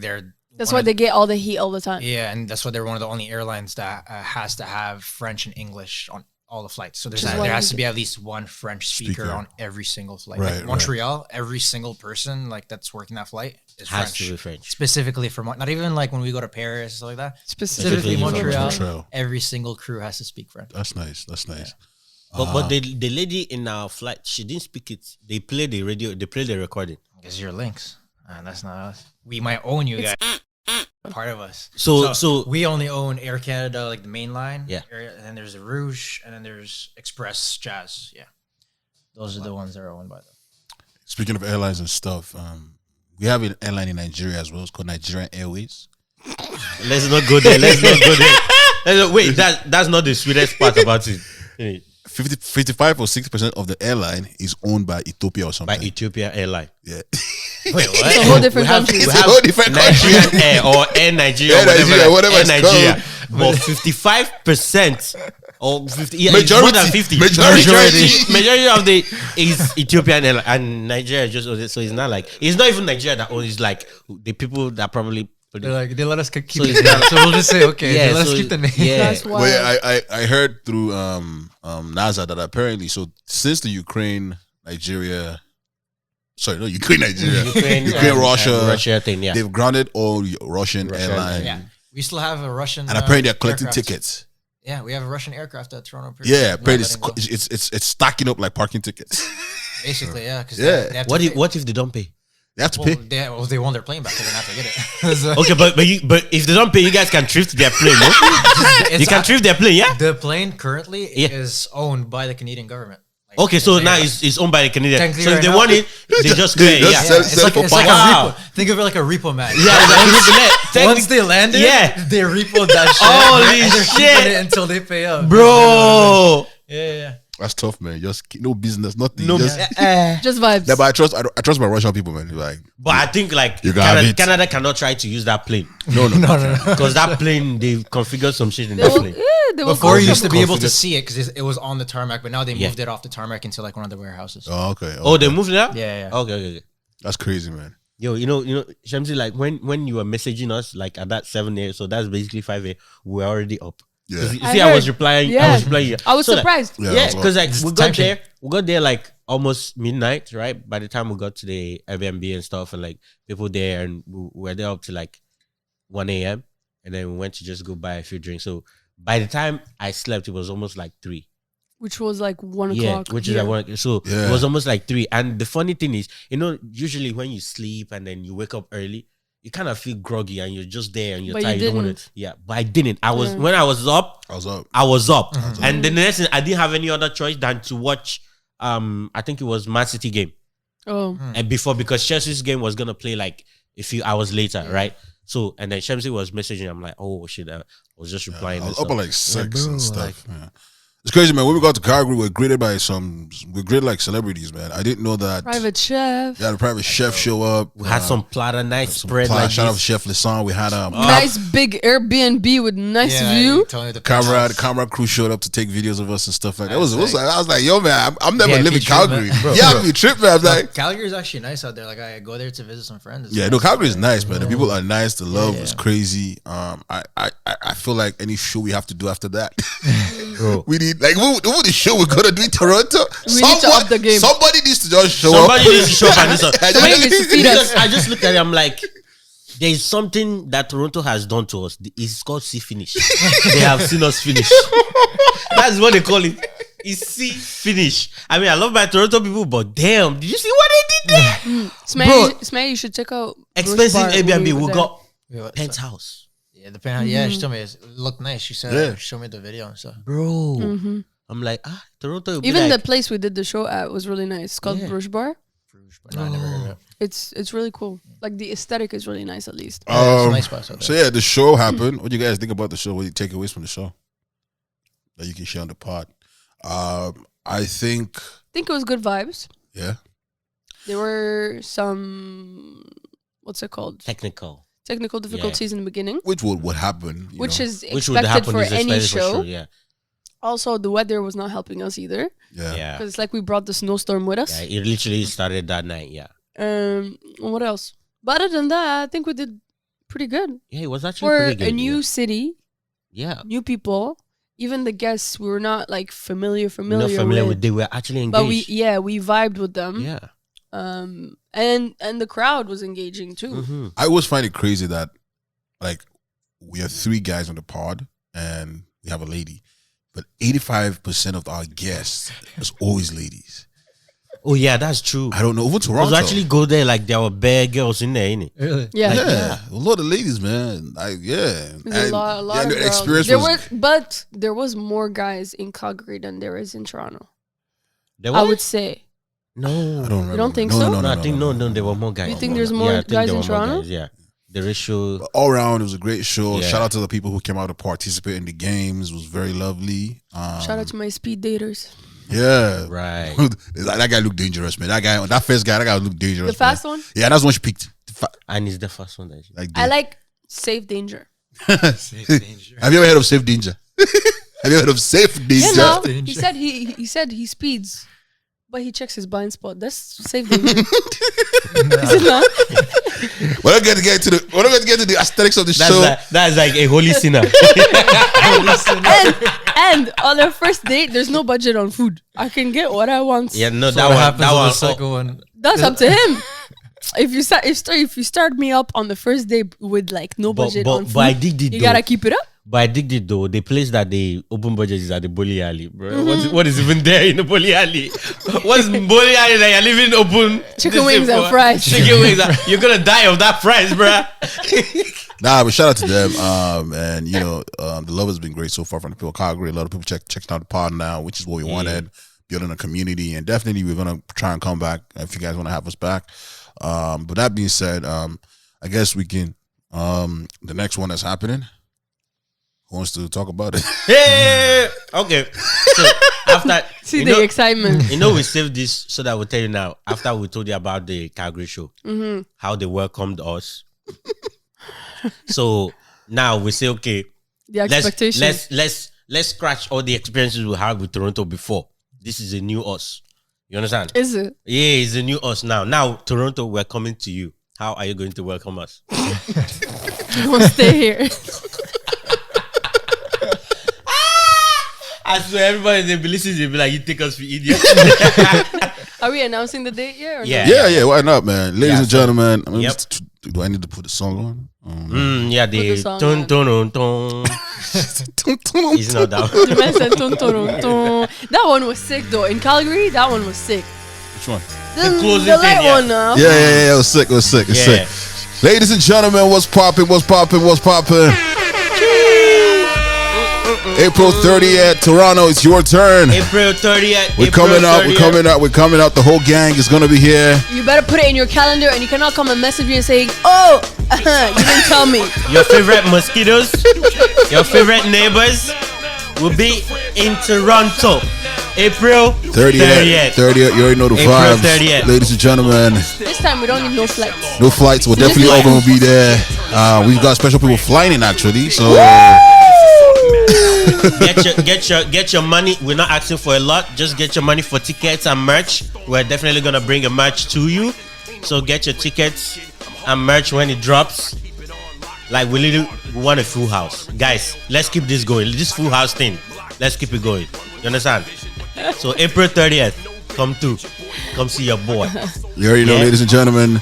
that's why they get all the heat all the time. Yeah, and that's why they're one of the only airlines that has to have French and English all the flights. So there has to be at least one French speaker on every single flight. Right, like Montreal, every single person like that's working that flight is has to be French. Specifically for not even like when we go to Paris and stuff like that. Specifically Montreal, every single crew has to speak French. That's nice. Yeah. But the lady in our flight, she didn't speak it. They play the radio. They play the recording. It's your links. That's not us. We might own you guys. Part of us. So we only own Air Canada, like the main line. Yeah. And then there's the Rouge, and then there's Express Jazz. Yeah. Those are the ones that are owned by them. Speaking of airlines and stuff, we have an airline in Nigeria as well. It's called Nigerian Airways. Let's not go there. Wait, that's not the sweetest part about it. 55 or 60% of the airline is owned by Ethiopia or something. By Ethiopia Airline. Yeah. Wait, what? It's a whole different country. We have Nigerian Air or Air Nigeria, whatever Air Nigeria. But 55% or 50, yeah, more than 50. Majority of the is Ethiopian Airline, and Nigeria just owns it. So it's not even Nigeria that owns. It's like the people that probably. They're like, they let us keep the name. So we'll just say, okay, let us keep the name. Yeah. That's wild. But I heard through NASA that apparently, so since the Ukraine, Russia, Russia thing, yeah. They've grounded all Russian airlines. Yeah. We still have a Russian and apparently they're collecting tickets. Yeah, we have a Russian aircraft at Toronto. Yeah, apparently it's stacking up like parking tickets. Basically, yeah. What if they don't pay? They have to pay. They want their plane back, so they have to get it. So. Okay, but if they don't pay, you guys can thrift their plane. No? You can thrift their plane, yeah. The plane currently is owned by the Canadian government. Like, okay, so now it's owned by the Canadian. So if they want it, they just clear. It's like a repo. Think of it like a repo man. Yeah, once they land it, they repo that shit. Holy shit! It until they pay up, bro. Yeah. That's tough, man. Just no business, nothing. No, just vibes. Yeah, but I trust my Russian people, man. Like, but I think like Canada cannot try to use that plane. No. Because that plane, they configured some shit in that plane. Before you used to be able to see it because it was on the tarmac, but now they moved it off the tarmac into like one of the warehouses. Oh, okay. Oh, they moved it out? Yeah. Okay. That's crazy, man. Yo, you know, Shamsi, like when you were messaging us like at that 7 a.m., so that's basically 5 a.m., we're already up. Yeah. You see, I was replying. Yeah. I was surprised. Because like we got there like almost midnight, right? By the time we got to the Airbnb and stuff, and like people there, and we were there up to like 1 a.m. and then we went to just go buy a few drinks. So by the time I slept, it was almost like 3. Which was like 1 o'clock. Which is like 1 o'clock. So it was almost like 3. And the funny thing is, usually when you sleep and then you wake up early, you kind of feel groggy and you're just there and you're tired. You don't want to. Yeah, but I didn't. When I was up. Mm-hmm. And the next thing, I didn't have any other choice than to watch. I think it was Man City game. Oh. And because Chelsea's game was gonna play like a few hours later, right? So and then Shamsi was messaging. I'm like, oh shit! I was just replying. I was up at like 6 and stuff. Like, it's crazy, man. When we got to Calgary, we're greeted like celebrities, man. I didn't know that. Private chef. Yeah, the private chef show up. We had some platter, nice spread. Shout out to Chef Lisson. We had nice big Airbnb with nice view. The camera crew showed up to take videos of us and stuff like that. I was like, yo, man, I'm never living Calgary. Yeah, trip, man. Like, Calgary is actually nice out there. Like I go there to visit some friends. Calgary is nice, man. The people are nice. The love is crazy. I feel like any show we have to do after that, we need. Like, what the show we're gonna do in Toronto? We need to up the game. Somebody needs to just show up. Somebody needs to show up and do something. I just looked at it. I'm like, there's something that Toronto has done to us. It's called see finish. They have seen us finish. That's what they call it. It's see finish. I mean, I love my Toronto people, but damn, did you see what they did there? Smiley, you should check out expensive Airbnb. We got penthouse. Yeah, the penthouse. Yeah, she told me it looked nice. She said, show me the video and stuff. Bro, I'm like, Toronto. Even the place we did the show at was really nice. It's called Bruges Bar. No, I never heard of it. It's really cool. Like the aesthetic is really nice, at least. It's a nice spot. So yeah, the show happened. What do you guys think about the show? What do you take away from the show that you can share on the pod? I think it was good vibes. Yeah. There were some, what's it called? Technical difficulties in the beginning. Which would happen. Which is expected for any show. Yeah. Also, the weather was not helping us either. Yeah. Because it's like we brought the snowstorm with us. Yeah, it literally started that night, What else? But other than that, I think we did pretty good. Yeah, it was actually pretty good. For a new city. Yeah. New people. even the guests, we were not like familiar with. They were actually engaged. But we vibed with them. Yeah. And the crowd was engaging too. Mm-hmm. I always find it crazy that like we are 3 guys on the pod and we have a lady, but 85% of our guests is always ladies. Oh yeah, that's true. I don't know. Over Toronto, because actually go there like there were bare girls in there, innit? Really? Yeah, yeah, a lot of ladies, man. There's a lot of girls. Experience but there was more guys in Calgary than there is in Toronto. There I would say. No, I don't remember. You don't think so? No, I think no, there were more guys. You think there's more guys in Toronto? Yeah, the ratio. But all around, it was a great show. Yeah. Shout out to the people who came out to participate in the games. It was very lovely. Shout out to my speed daters. Yeah, Right. That guy looked dangerous, man. That guy looked dangerous. The fast one? Yeah, that's when she picked. And it's the first one that I like Safe Danger. Safe danger. Have you ever heard of Safe Danger? Have you heard of Safe Danger? Yeah, no. He said he speeds, but he checks his blind spot. That's Safe Danger. Is it not? We're not going to get to the aesthetics of the show. That's like a holy sinner. and on our first date, there's no budget on food. I can get what I want. Yeah, no, So that what one. happens That on one. the second one? That's up to him. If you start me up on the first date with like no budget on food, but I dig it you though. gotta keep it up. But I dig it though. The place that they open budget is at the Boli Alley, bro. What is even there in the Boli Alley? What's Boli Alley that you're leaving open? Chicken wings and fries. Chicken wings. You're gonna die of that price, bro. Nah, but shout out to them. And you know, the love has been great so far from the people of Calgary. A lot of people checking out the pod now, which is what we wanted. Building a community, and definitely we're gonna try and come back if you guys want to have us back. But that being said, I guess we can. The next one that's happening. Who wants to talk about it? Hey, okay. So after The excitement. You know, we saved this so that we'll tell you now. After we told you about the Calgary show, how they welcomed us. So now we say, okay, The expectation. let's scratch all the experiences we had with Toronto before. This is a new us. You understand? Is it? Yeah, it's a new us now. Now, Toronto, we're coming to you. How are you going to welcome us? I won't stay here. I swear, everybody in the listening, they'll be like, you take us for idiots. Are we announcing the date yet? Or Yeah. no? Yeah, why not, man? Ladies and gentlemen, Yep. Do I need to put the song on? Yeah, the song ton on. ton ton. It's not that one. The man said, "Tum, tum, tum." That one was sick though. In Calgary, that one was sick. Which one? The closing light thing, yeah. one now. Yeah, it was sick. It's Yeah. sick. Ladies and gentlemen, what's popping? April 30th, Toronto, it's your turn. April 30th. We're coming out. The whole gang is gonna be here. You better put it in your calendar, and you cannot come and message me and saying, "Oh, you didn't tell me." Your favorite mosquitoes, your favorite neighbors will be in Toronto. April 30th. 30th. You already know the April vibes. 30th. Ladies and gentlemen, This time we don't need no flights. no flights. We're definitely all gonna be there. We've got special people flying in actually. So get your money. We're not asking for a lot. Just get your money for tickets and merch. We're definitely gonna bring a merch to you. So get your tickets and merch when it drops. Like we want a full house, guys. Let's keep this going. This full house thing. Let's keep it going. You understand? So April 30th, come through. Come see your boy. you already know, Yeah. ladies and gentlemen,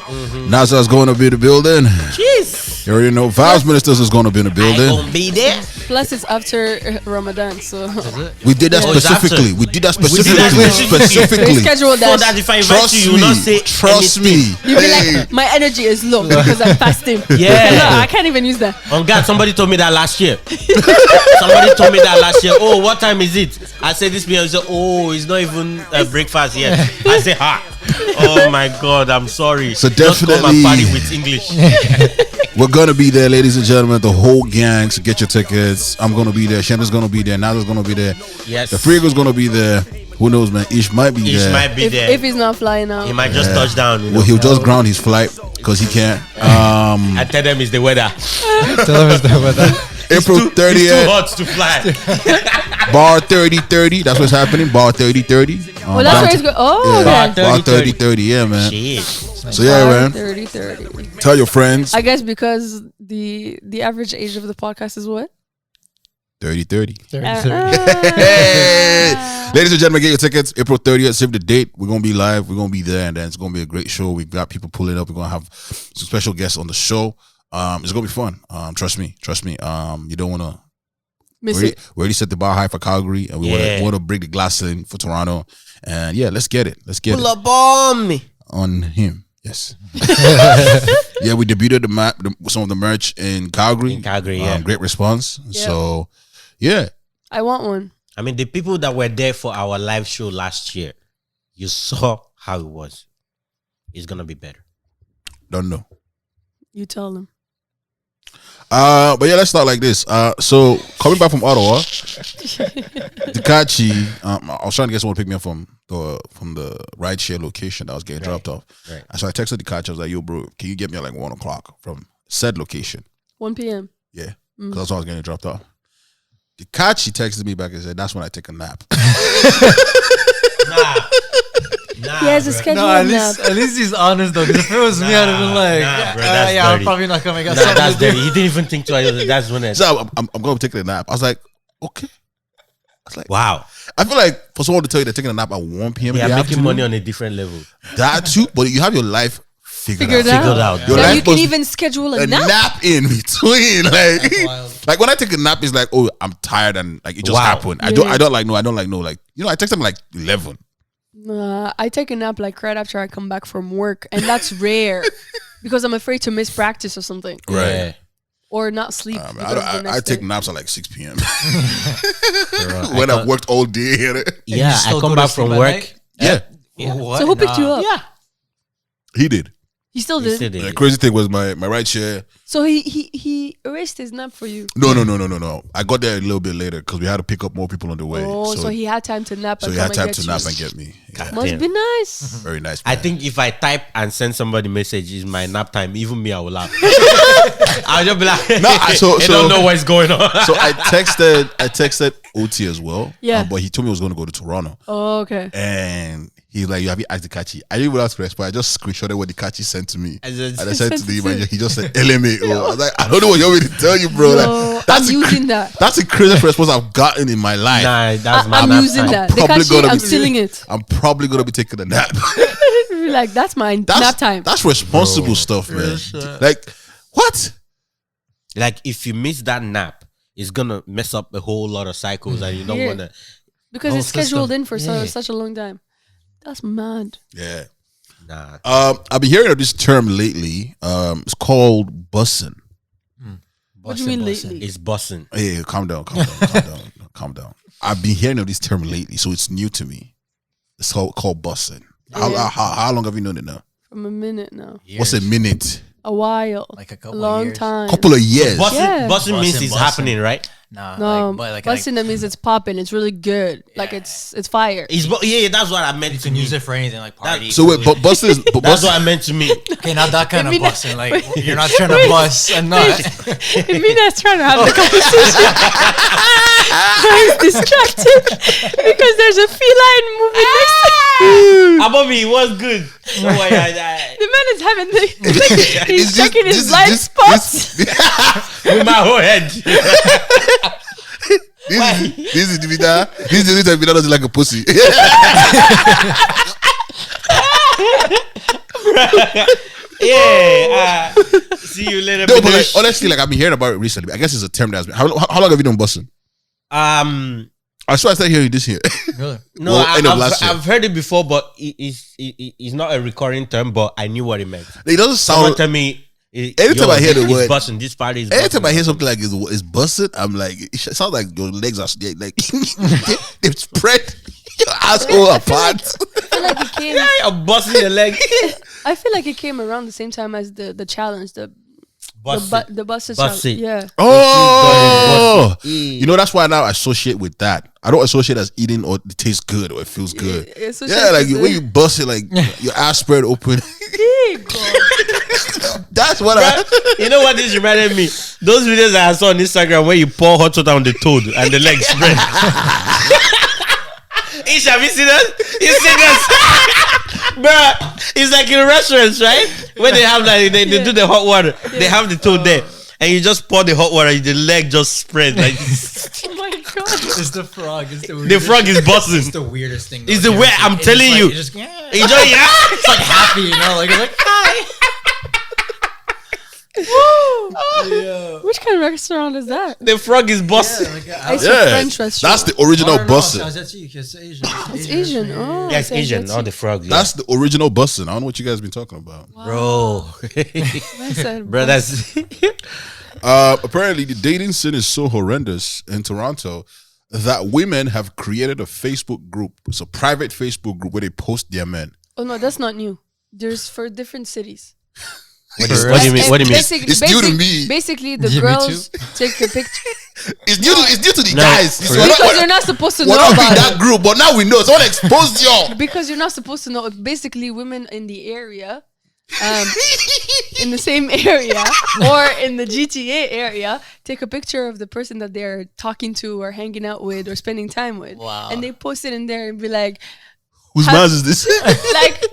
NASA's going to be in the building. Jeez. You already know, Vibes Ministers is going to be in the I building. gonna be there. Plus, it's after Ramadan, so We did that Oh, it's specifically. after. We did that did that specifically. specifically. Specifically. schedule So that that. if I invite Trust you, you will not say me. Trust anything. me. You'll be Hey. like, my energy is low because I'm fasting. Yeah. No, I can't even use that. On God, somebody told me that last year. Somebody told me that last year. Oh, what time is it? I said this PM. Said, oh, it's not even breakfast yet. I say, ha. Oh my God, I'm sorry. So Just call my definitely- party with English. We're going to be there, ladies and gentlemen. The whole gang. So get your tickets. I'm going to be there. Shanta's going to be there. Naza's going to be there. Yes. The Freego's going to be there. Who knows, man? Ish might be Ish there. might be there. If he's not flying out. He might just touch down. You know? Well, he'll just ground his flight because he can't. I tell them it's the weather. Tell them it's the weather. April It's too 30th, hot to fly. bar 3030. That's what's happening. Bar 3030. Well, that's where he's going. Oh, Yeah. okay. Bar 3030. Yeah, man. Shit. So yeah, man. 30. Tell your friends. I guess because the average age of the podcast is what? 30-30. Hey! Ladies and gentlemen, get your tickets. April 30th, save the date. We're going to be live. We're going to be there, and then it's going to be a great show. We've got people pulling up. We're going to have some special guests on the show. It's going to be fun. Trust me. You don't want to miss it. We already set the bar high for Calgary, and we want to bring the glass in for Toronto. And yeah, let's get it. Pull up on me. On him. Yes. Yeah, we debuted some of the merch in Calgary. Great response. Yeah. So, yeah. I want one. I mean, the people that were there for our live show last year, you saw how it was. It's going to be better. Don't know. You tell them. But yeah, let's start like this. So coming back from Ottawa, Dikachi, I was trying to get someone to pick me up from the rideshare location that I was getting dropped off. Right. So I texted Dikachi. I was like, "Yo, bro, can you get me at like 1 o'clock from said location?" 1 p.m. Yeah, because that's when I was getting dropped off. Dikachi texted me back and said, "That's when I take a nap." Nah, he has a schedule. At least he's honest though. Because if it was me, I'd have been like, bro, I'm probably not coming. That's dirty. He didn't even think twice. That's when it. So I'm going to take a nap. I was like, okay. I was like, wow. I feel like for someone to tell you they're taking a nap at 1 p.m. They are making money on a different level. That too, but you have your life figured out. Your so life you can even schedule a nap in between. Like when I take a nap, it's like, oh, I'm tired and like it just happened. I don't like no. Like, you know, I text them like 11. I take a nap like right after I come back from work, and that's rare because I'm afraid to miss practice or something. Right. Yeah. Or not sleep. I take naps at like 6 p.m. when I've worked all day. Yeah, I come back from work. Yeah. What? So who picked you up? Yeah. He did. He still did. The crazy thing was my ride share. So he erased his nap for you. No. I got there a little bit later because we had to pick up more people on the way. Oh, so he had time to nap. So he had time to nap and get me. Yeah. Must be nice. Very nice. Man. I think if I type and send somebody message, is my nap time. Even me, I will laugh. I'll just be like, I don't know what's going on. So I texted OT as well. Yeah, but he told me he was going to go to Toronto. Oh, okay. And he's like, "You asked Dikachi." I didn't even ask for response. I just screenshotted what Dikachi sent to me, and I sent to him. And he just said LMAO. I was like, I don't know what you want me to tell you, bro. No, like, I'm using that. That's the craziest response I've gotten in my life. Nah, that's my I'm using that. Dikachi, I'm stealing it. I'm probably gonna be taking a nap. Like that's my nap time. That's responsible stuff, man. Like what? Like if you miss that nap, it's gonna mess up a whole lot of cycles, and you don't want to. Because it's scheduled in for such a long time. That's mad. Yeah. Nah. I've been hearing of this term lately. It's called bussing. What do you mean lately? It's bussing. Hey, calm down. I've been hearing of this term lately, so it's new to me. It's called bussing. Yeah. How long have you known it now? From a minute now. Years. What's a minute? A while. Like a couple long of years. time. Couple of years. Bussing means it's happening, right? No, bussing that means it's popping. It's really good. Yeah. Like it's fire. That's what I meant. You can use it for anything like party. So wait, but bussing that's what I meant to mean. Okay, not that kind of bussing. Like you're not trying to bus and not. Mina's trying to have the conversation. He's distracted because there's a feline moving next to him. Abomi, what's good? The man is having he's checking his blind spots with my whole head. This is Divida. This is Divida doesn't like a pussy. See you later. No, but like, honestly, like I've been hearing about it recently. I guess it's a term that's been. How long have you done bussing? I started hearing this here. Really? No, I've heard it before, but it's not a recurring term. But I knew what it meant. It doesn't sound. Someone tell me. Anytime I hear the word busting, this party is anytime I hear something like it's busting, I'm like, it sounds like your legs are like they've spread your asshole apart. I feel like it came. Yeah, you're busting your leg. I feel like it came around the same time as the challenge, the busted challenge. Yeah. Oh, you know that's why now I associate with that. I don't associate as eating or it tastes good or it feels good. Yeah, like when you bust it, like your ass spread open. That's what you know what this reminded me? Those videos that I saw on Instagram where you pour hot water on the toad and the legs spread. Ish, have you seen that? You see that? Bruh, it's like in restaurants, right? Where they have like they do the hot water. They have the toad there. and you just pour the hot water, the leg just spread like. Oh my god! It's the frog. It's the frog is buzzing. It's the weirdest thing. It's the way I'm telling you. It's just, it's like happy, you know, like it's like hi. Yeah. Which kind of restaurant is that? The frog is buzzing. It's a French restaurant. That's the original bussin'. That's it's Asian. It's Asian. Oh, yeah, it's Asian. Not the frog. Yeah. That's the original bussin'. I don't know what you guys been talking about, bro. Bro, that's. Apparently, the dating scene is so horrendous in Toronto that women have created a Facebook group. It's a private Facebook group where they post their men. Oh no, that's not new. There's for different cities. What do you mean? What do you mean? It's new to me. Basically, the girls take a picture. It's new to the guys. Because you're not supposed to know about that group, but now we know. Someone exposed y'all. Because you're not supposed to know. Basically, women in the area, in the same area or in the GTA area, take a picture of the person that they're talking to or hanging out with or spending time with. Wow. And they post it in there and be like, "Whose man is this?" Like.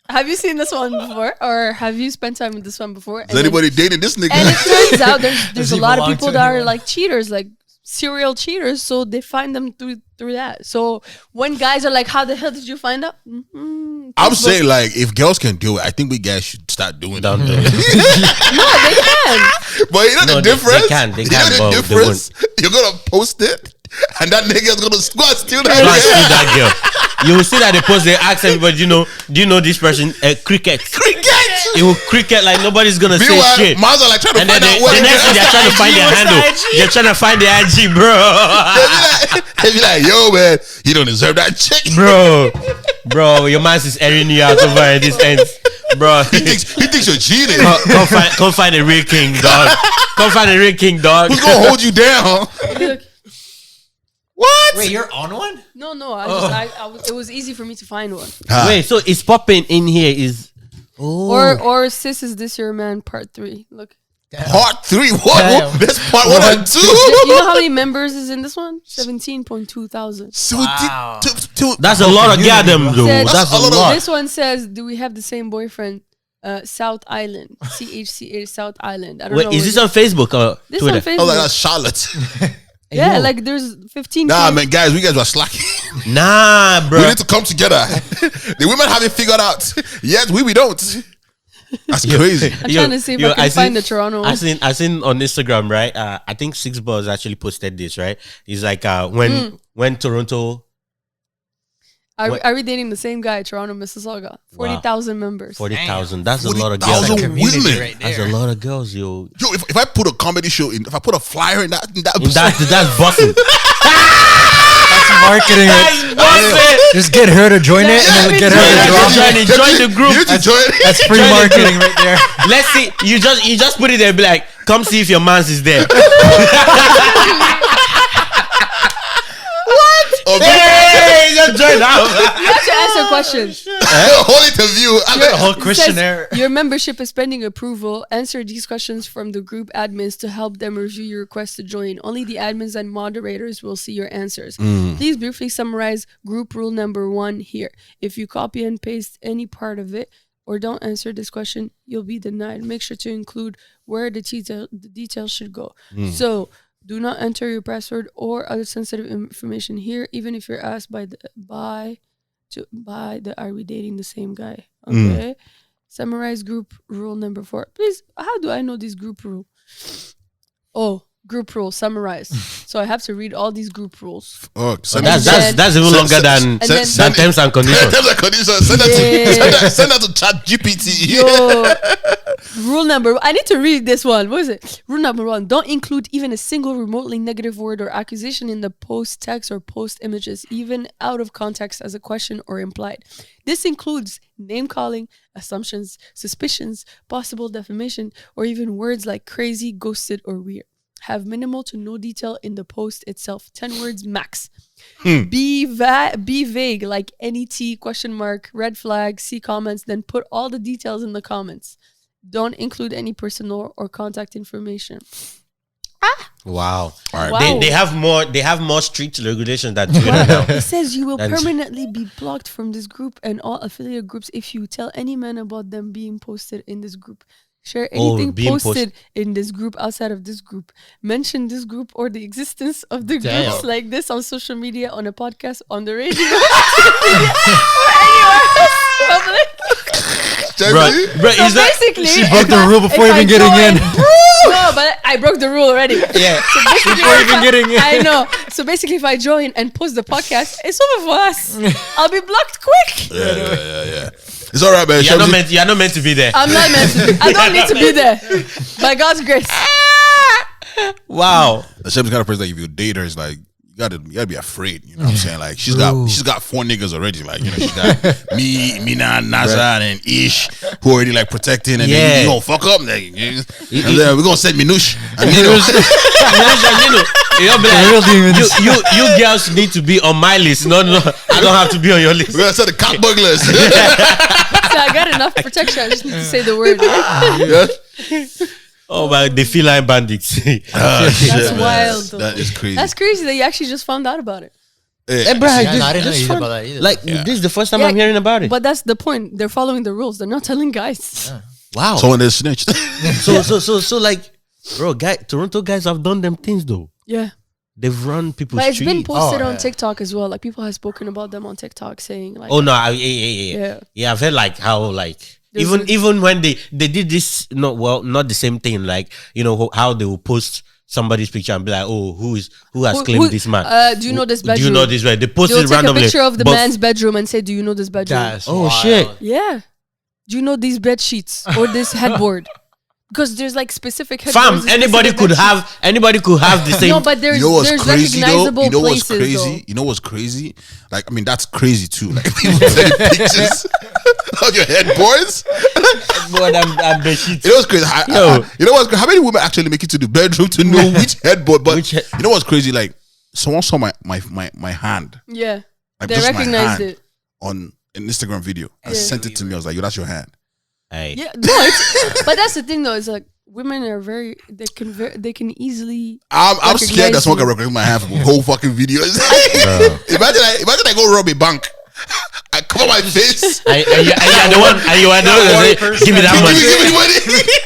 Have you seen this one before, or have you spent time with this one before? Is anybody dating this nigga? And it turns out there's a lot of people that are like cheaters, like serial cheaters. So they find them through that. So when guys are like, "How the hell did you find out?" I'm saying like, if girls can do it, I think we guys should start doing it. No, they can. But you know the difference. They can. You know the difference. You're gonna post it, and that nigga's gonna steal that girl. You will see that they post, they ask everybody, do you know this person? Cricket. It will cricket like nobody's gonna say shit. Miles are like trying to find out what the next thing they're trying to find their handle. They're trying to find their IG, bro. They be like, yo, man, you don't deserve that chick. Bro, your man is airing you out over at this end. Bro, he thinks you're cheating. Come find a real king, dog. Come find a real king, dog. Who's gonna hold you down? What? Wait, you're on one? No. It was easy for me to find one. Wait, so it's popping in here is. Or Sis Is This Your Man Part 3. Look. Damn. Part 3? What? That's part 1 and 2. You know how many members is in this one? 17.2 thousand. Wow. That's a lot of goddamn, though. That's a lot. This one says, "Do we have the same boyfriend?" South Island. CHCA South Island. I don't know. Is this on Facebook or this Twitter? On Facebook. Oh, like that's Charlotte. Yeah, like there's 15. Nah, man, guys, we guys were slacking. Nah, bro. We need to come together. The women have it figured out. Yes, we don't. That's crazy. I'm trying to see if I can find the Toronto one. I seen on Instagram, right? I think Six Balls actually posted this, right? It's like when Toronto. Are we dating the same guy, Toronto, Mississauga? 40,000 members. 40,000. That's a lot of girls. Women. Right there. That's a lot of girls, yo. Yo, if I put a comedy show in, if I put a flyer in that that's busting. That's marketing. That's busting. Just get her to join it and then get her to join the group. That's free marketing right there. Let's see. You just put it there and be like, come see if your man's is there. Hey, just join out. You have to answer questions. Whole interview. A whole questionnaire. Your membership is pending approval. Answer these questions from the group admins to help them review your request to join. Only the admins and moderators will see your answers. Please briefly summarize group rule number 1 here. If you copy and paste any part of it or don't answer this question, you'll be denied. Make sure to include where the details should go. So, do not enter your password or other sensitive information here, even if you're asked by the "Are we dating the same guy?" Okay. Summarize group rule number 4. Please, how do I know this group rule? Oh, group rule, summarize. So I have to read all these group rules. Oh, that's even longer than terms and conditions. Terms and conditions. Send that to Chat GPT. Yo, rule number. I need to read this one. What is it? Rule number 1: don't include even a single remotely negative word or accusation in the post text or post images, even out of context as a question or implied. This includes name calling, assumptions, suspicions, possible defamation, or even words like crazy, ghosted, or weird. Have minimal to no detail in the post itself. 10 words max. Be vague, like NET, question mark, red flag, see comments, then put all the details in the comments. Don't include any personal or contact information. Wow. All right. Wow. They have more strict regulations than Twitter now. It says you will permanently be blocked from this group and all affiliate groups if you tell any man about them being posted in this group. Share anything posted in this group outside of this group. Mention this group or the existence of the groups like this on social media, on a podcast, on the radio, or anywhere else public. Bro, so basically, she broke the rule before even getting in. No, but I broke the rule already. Yeah. So before even getting in. I know. So basically, if I join and post the podcast, it's over for us. I'll be blocked quick. Yeah. It's all right, man. You're not meant to be there. I'm not meant to be. I don't need to be there. By God's grace. Wow. Sheb's the kind of person that if you date her, it's like you gotta be afraid. You know what I'm saying? Like she's got 4 niggas already. Like, you know, she got me, Mina, Nazar, and Ish who already like protecting, and then you gonna fuck up. Like, and then we're gonna send Minush and Nino. You girls need to be on my list. No, I don't have to be on your list. We're gonna send the cock burglars. So I got enough protection. I just need to say the word. Right? Yeah. Oh my, the feline bandits. That's wild. Though. That is crazy. That's crazy that you actually just found out about it. Hey, bro, I didn't know about that either. Like, this is the first time I'm hearing about it. But that's the point. They're following the rules. They're not telling guys. Yeah. Wow. Someone is snitched. So like, bro, Toronto guys have done them things though. Yeah. They've run people's But it's streets. been posted on TikTok as well. Like, people have spoken about them on TikTok saying like, oh no, yeah. I've heard like how like even when they did this, not the same thing. Like, you know how they will post somebody's picture and be like, oh, who has claimed this man? Do you know this bedroom? Do you know this? Right? They post They'll it take randomly. a picture of the man's bedroom and say, do you know this bedroom? That's oh wild. shit. Yeah. Do you know these bed sheets or this headboard? Because there's like specific headboards. Fam, anybody could have the same. No, but there's recognizable you know what's places. crazy? Though. You know what's crazy? Like, I mean, that's crazy too. Like, people sending pictures of your headboards. Headboard and bed sheets. You know what's crazy? You know what's crazy? How many women actually make it to the bedroom to know which headboard? But you know what's crazy? Like, someone saw my hand. Yeah, like, they recognized it on an Instagram video and sent it to me. I was like, yo, that's your hand. Hey. Yeah, no, but that's the thing though. It's like women are they can easily. I'm scared that someone can recognize my hand from the whole fucking video. Imagine I go rob a bank. I cover my face. And you are the one. Give me that money. Give me money.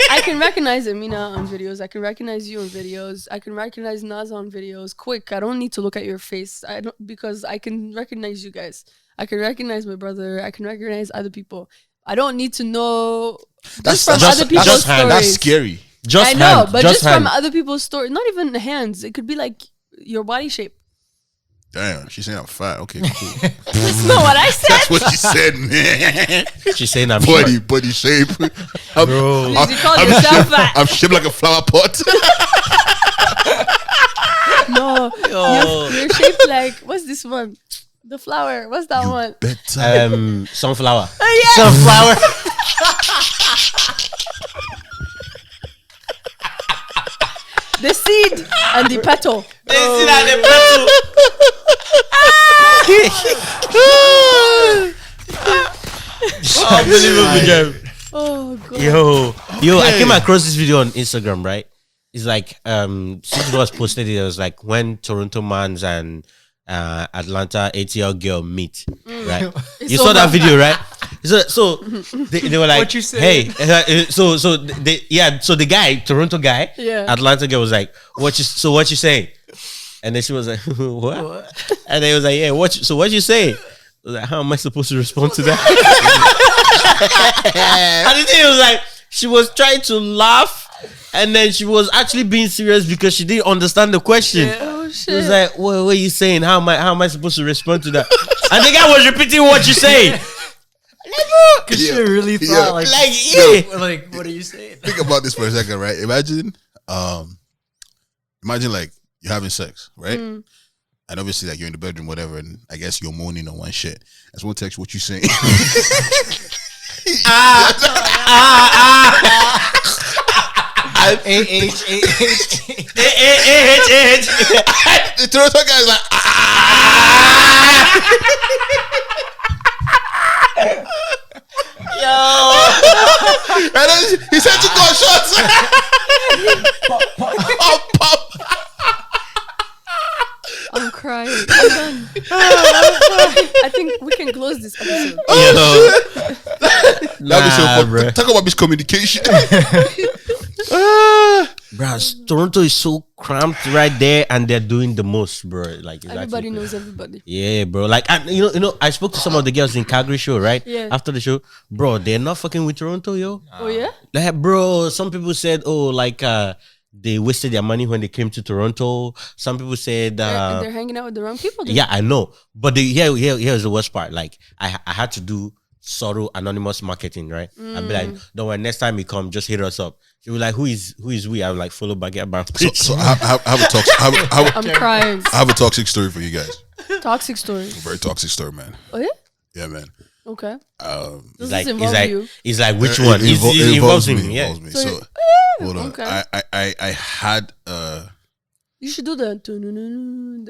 I can recognize Amina on videos. I can recognize you on videos. I can recognize Naz on videos. Quick. I don't need to look at your face. Because I can recognize you guys. I can recognize my brother. I can recognize other people. I don't need to know from other people's stories. That's scary. I know, but just from other people's stories. Not even hands. It could be like your body shape. Damn, she's saying I'm fat. Okay, cool. That's not what I said. That's what she said, man. She's saying I'm body shape. Bro. You call yourself fat. I'm shaped like a flower pot. No, you're shaped like, what's this one? The flower. What's that one? Sunflower. Yes. Sunflower. The seed and the petal. The seed and the petal. Unbelievable. Oh god. Yo, I came across this video on Instagram, right? It's like Six was posted it. It was like when Toronto Mans and Atlanta ATL girl meet, right? You saw that video, right? So they were like, what you say? Hey, so the guy, Toronto guy, Atlanta girl was like, what you say? And then she was like, what? And then he was like, yeah, what you say? I was like, how am I supposed to respond to that? And the thing was like, she was trying to laugh, and then she was actually being serious because she didn't understand the question. Yeah. Oh, shit. She was like, what are you saying? How am I supposed to respond to that? And the guy was repeating what you say. Because she really thought like, what are you saying? Think about this for a second, right? Imagine like you're having sex, right? And obviously like you're in the bedroom, whatever, and I guess you're moaning on one shit. And someone texts what you saying. The Toronto guy is like, yo. And then he said to go shots. Pop. I'm crying. I'm done. I think we can close this episode. Yo. Bro. Talk about miscommunication. Bro, Toronto is so cramped right there, and they're doing the most, bro. Like everybody knows everybody. Yeah, bro. Like, and you know, I spoke to some of the girls in Calgary show, right? Yeah. After the show, bro, they're not fucking with Toronto, yo. Oh yeah. Like, bro, some people said, oh, like, they wasted their money when they came to Toronto. Some people said they're hanging out with the wrong people. Then. Yeah, I know. But here's the worst part. Like, I had to do subtle anonymous marketing, right? I'd be like, don't worry, next time you come, just hit us up. She was like, who is we? I'm like, follow back at bank. So I have a toxic. I'm crying. I have a toxic story for you guys. Toxic story. A very toxic story, man. Oh yeah. Yeah, man. Okay. Does this involve you? It's like which one? It involves me. Yeah. Involves me. So hold on. Okay. I had You should do the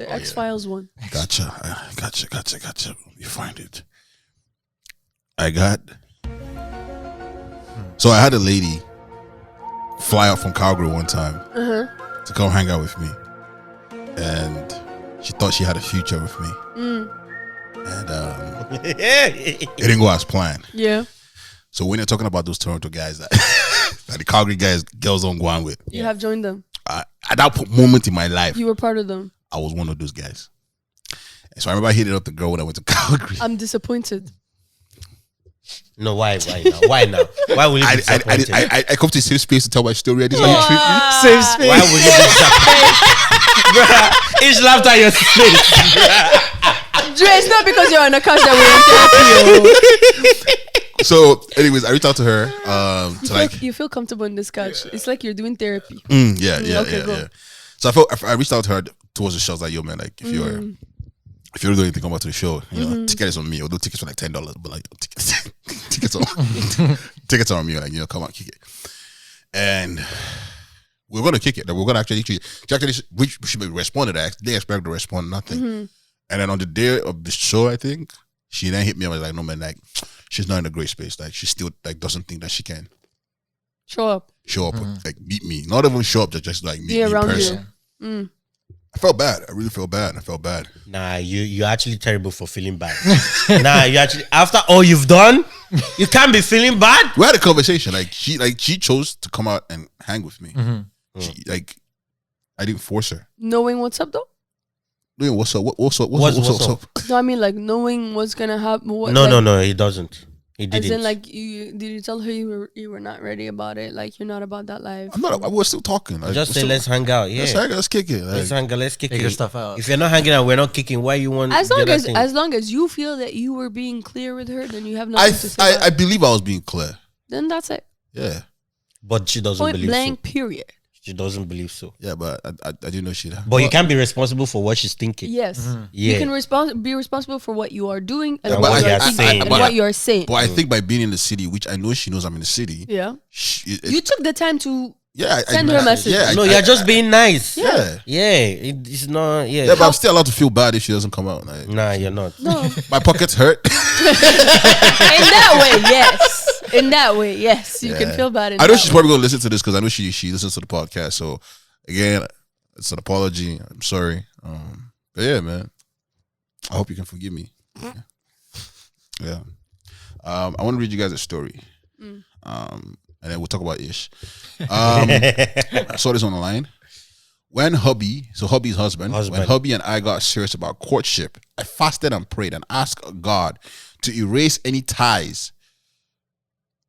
X-Files one. Gotcha. You find it. I had a lady fly out from Calgary one time to come hang out with me, and she thought she had a future with me, and it didn't go as planned. Yeah. So when you're talking about those Toronto guys that, that the Calgary girls don't go on with, You have joined them. At that moment in my life, You were part of them. I was one of those guys. And so I remember I hit up the girl when I went to Calgary. I'm disappointed. No, why now? Why now? Why will you be disappointed? I come to a safe space to tell my story. And this is how you treat me. Safe space. Why will you be disappointed? Bruh, each laughed at your face. Dre, it's not because you're on a couch that we're in therapy. So, anyways, I reached out to her. You feel comfortable in this couch. It's like you're doing therapy. Yeah. So I reached out to her towards the show. I was like, yo, man, like if you're doing anything, come out to the show. You know, ticket is on me. Although tickets for like $10, but like tickets are on me. Like, you know, come on, kick it. And we're gonna kick it. We're gonna actually she responded. I didn't expect to respond nothing. And then on the day of the show, I think she then hit me. I was like, no man, like she's not in a great space. Like she still like doesn't think that she can show up, like meet me. Not even show up, just like meet me in person. I felt bad. I really felt bad. I felt bad. Nah, you're actually terrible for feeling bad. Nah, you actually after all you've done, you can't be feeling bad. We had a conversation. Like she chose to come out and hang with me. She I didn't force her. Knowing what's up though. Knowing what's up? What's up? No, I mean like knowing what's gonna happen. No, he doesn't. He didn't. As in, like, did you tell her you were not ready about it? Like, you're not about that life. I'm not. We're still talking. Like, just say let's hang out. Yeah, let's kick it. Like, let's hang out. Let's kick Figure stuff out. If you're not hanging out, we're not kicking. Why you want? As long as you feel that you were being clear with her, then you have nothing to say. I believe I was being clear. Then that's it. Yeah, but she doesn't believe. Point blank. So. Period. She doesn't believe so. Yeah, but I didn't know she'd. But you can't be responsible for what she's thinking. Yes. Yeah. You can be responsible for what you are doing and what you are saying. But I think by being in the city, which I know she knows I'm in the city. Yeah. You took the time to send her a message. Yeah. No, you're just being nice. Yeah. It's not. Yeah. Yeah, but I'm still allowed to feel bad if she doesn't come out. Like, nah, you're not. No. My pockets hurt. In that way, yes. You can feel bad. I know she's probably gonna listen to this because I know she listens to the podcast. So again, it's an apology. I'm sorry. But yeah, man. I hope you can forgive me. Yeah. I want to read you guys a story. And then we'll talk about Ish. I saw this on the line. When Hubby's husband, when Hubby and I got serious about courtship, I fasted and prayed and asked God to erase any ties,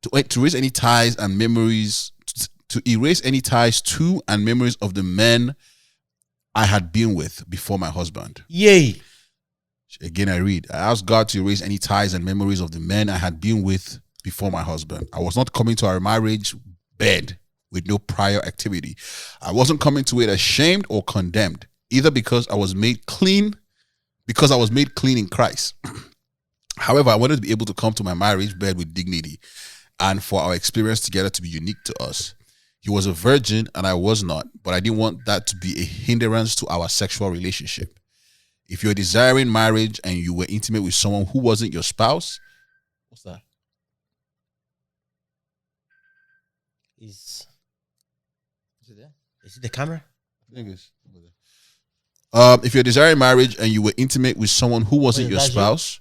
to erase any ties and memories, to erase any ties to and memories of the men I had been with before my husband. Yay. Again, I read. I asked God to erase any ties and memories of the men I had been with before my husband. I was not coming to our marriage bed with no prior activity. I wasn't coming to it ashamed or condemned, either because I was made clean in Christ. However, I wanted to be able to come to my marriage bed with dignity and for our experience together to be unique to us. He was a virgin and I was not, but I didn't want that to be a hindrance to our sexual relationship. If you're desiring marriage and you were intimate with someone who wasn't your spouse, what's that? Is it there? Is it the camera? I think it's over there. If you're desiring marriage and you were intimate with someone who wasn't your spouse,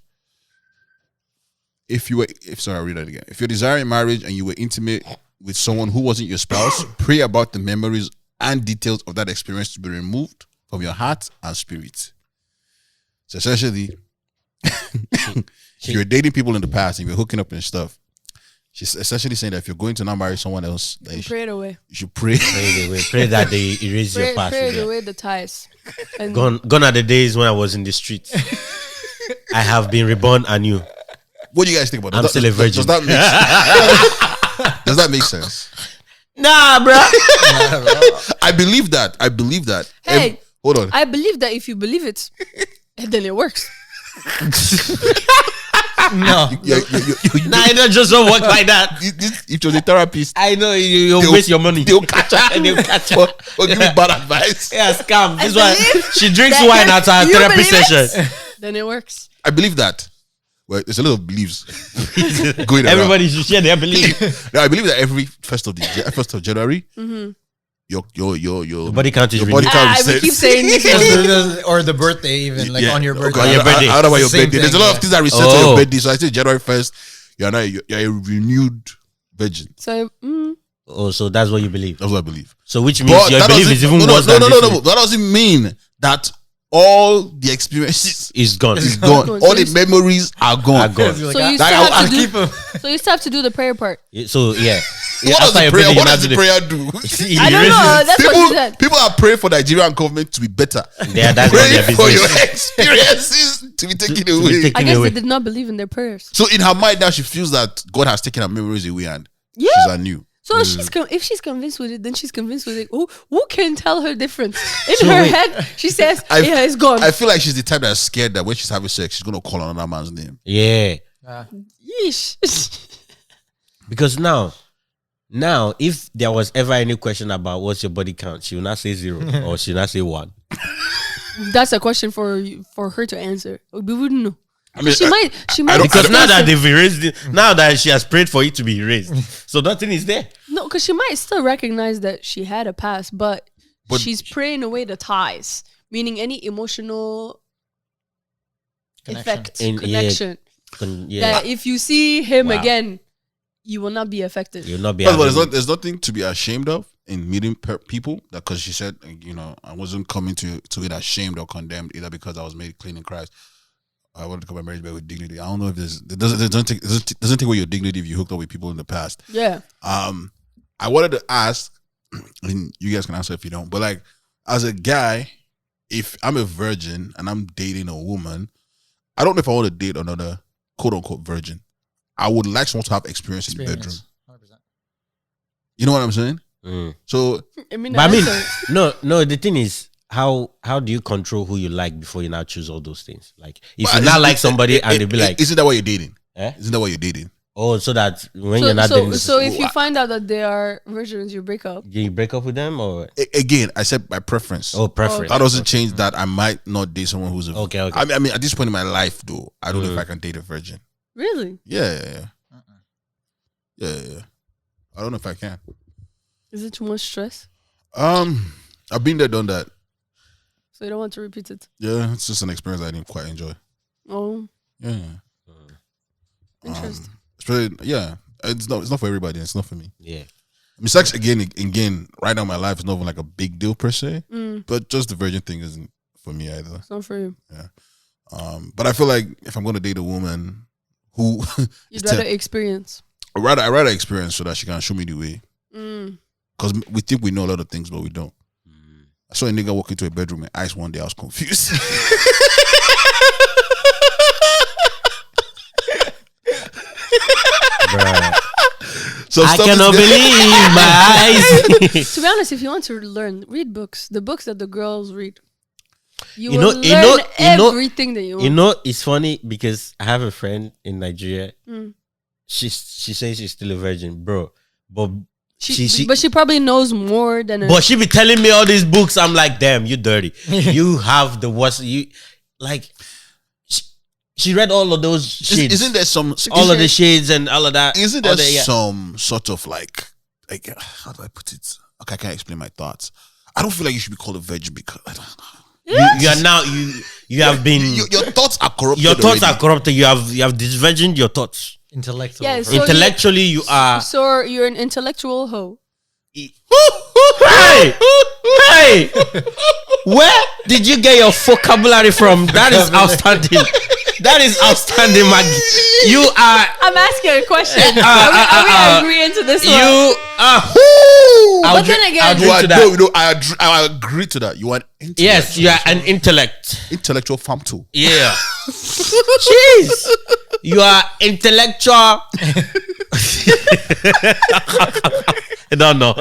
I'll read that again. If you're desiring marriage and you were intimate with someone who wasn't your spouse, pray about the memories and details of that experience to be removed from your heart and spirit. So essentially, if you're dating people in the past and you're hooking up and stuff, she's essentially saying that if you're going to now marry someone else, that pray it away. You should pray. Pray that they erase your past. Pray it away the ties. And gone are the days when I was in the streets. I have been reborn anew. What do you guys think about that? I'm still a virgin. Does that make sense? Nah, bro. I believe that. Hey, hold on. I believe that if you believe it, then it works. No. Nah, it don't just don't work like that. If you're a therapist, I know you'll waste your money. They'll catch her. Or give me bad advice. Yeah, scam. This one, she drinks wine at her therapy session. Then it works. I believe that. Well, there's a lot of beliefs going around. Everybody should share their belief. No, I believe that every 1st of January, your body count is body count is we keep saying this. Or the birthday, even like on your birthday. On your birthday. I don't know about your Same birthday. There's a thing, lot of things that reset on Oh. your birthday. So I say January 1st, you're a renewed virgin. So, Oh, so that's what you believe. That's what I believe. So which means But your that belief doesn't- is even no, worse no, than no, this. no, no. That doesn't mean that all the experiences It's gone. is gone. So All the memories are gone. Are gone. so you Like, still I'll have to keep do. him. So you still have to do the prayer part. So yeah. What does the prayer? What does the prayer do? I don't know. That's what you said. People are praying for Nigerian government to be better. Yeah, that's not their Praying for your business. experiences to be taken away. I guess away. they did not believe in their prayers. So in her mind now, she feels that God has taken her memories away and Yeah. she's anew. So if she's convinced with it, then she's convinced with it. Who can tell her difference? In So her wait. head, she says, I- "Yeah, it's gone." I feel like she's the type that's scared that when she's having sex, she's gonna call another man's name. Yeah. Yeesh. Because now, if there was ever any question about what's your body count, she will not say 0 or she will not say 1. That's a question for her to answer. We wouldn't know. I mean, She might. Because now that they've erased it, now that she has prayed for it to be erased, so nothing is there. No, because she might still recognize that she had a past, but she's praying away the ties, meaning any emotional connection. That if you see him again, you will not be affected. You'll not be. there's nothing to be ashamed of in meeting people. That because she said, I wasn't coming to it ashamed or condemned either because I was made clean in Christ. I wanted to come my marriage back with dignity. I don't know if it doesn't take away your dignity if you hooked up with people in the past. Yeah. I wanted to ask, and you guys can answer if you don't, but like as a guy, if I'm a virgin and I'm dating a woman, I don't know if I want to date another quote unquote virgin. I would like someone to have experience in the bedroom. 100%. You know what I'm saying? So no. The thing is, how do you control who you like before you now choose all those things? Like if you not like somebody and they be like, isn't that what you're dating? Eh? Isn't that what you're dating? Oh, so that when you're not dating, so if you find out that they are virgins, you break up. you break up with them or Again, I said my preference. preference. That doesn't change that I might not date someone who's a Okay. I mean, at this point in my life, though, I don't know if I can date a virgin. Really? Yeah. I don't know if I can. Is it too much stress? I've been there, done that. So you don't want to repeat it? Yeah, it's just an experience I didn't quite enjoy. Oh, Yeah. interesting. It's not for everybody. It's not for me. Yeah. I mean, sex again, right now in my life is not even like a big deal per se, but just the virgin thing isn't for me either. It's not for you. But I feel like if I'm gonna date a woman who You'd rather experience. I'd rather experience so that she can show me the way. Because we think we know a lot of things, but we don't. I saw a nigga walk into a bedroom and ice one day. I was confused. So I cannot believe my eyes. To be honest, if you want to learn, read books. The books that the girls read. You You will know- learn you know- everything that you want. You know, it's funny because I have a friend in Nigeria. She says she's still a virgin, bro. But but she probably knows more than. But she be telling me all these books. I'm like, damn, you dirty. You have the worst. You like. She read all of those shades. Isn't there some all of the shades and all of that? Isn't there some sort of like how do I put it? Okay, I can't explain my thoughts. I don't feel like you should be called a virgin because I don't know. You are now you have been your thoughts are corrupted. Your thoughts already. are corrupted. You have disvirgined your thoughts. Intellectual. Yeah, so intellectually you are. So you're an intellectual hoe. Hey, hey, where did you get your vocabulary from? That is outstanding. That is outstanding, Maggie. You are. I'm asking a question. Are we agreeing to this one? You are. But then again, I agree to that. You are an intellect. Yes, you are an intellectual farm tool. Yeah. Jeez. You are intellectual. I don't know.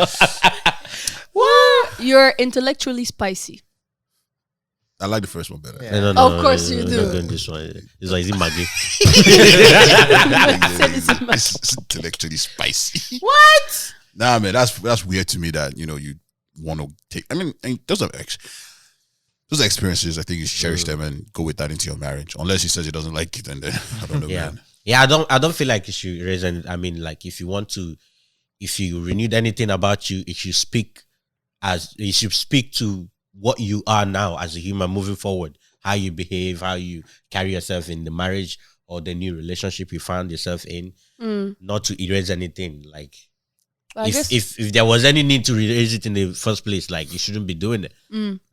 What? You're intellectually spicy. I like the first one better. Yeah. No, of course you do. This one. This one is in Maggie. It's intellectually spicy. What? Nah, man, that's weird to me that you want to take. I mean, those are experiences. I think you should cherish them and go with that into your marriage. Unless he says he doesn't like it, and then I don't know. Yeah, man. yeah. I don't feel like you should raise. I mean, like if you renewed anything about you, it should speak to what you are now as a human moving forward, how you behave, how you carry yourself in the marriage or the new relationship you found yourself in, not to erase anything. Like if there was any need to erase it in the first place, like you shouldn't be doing it,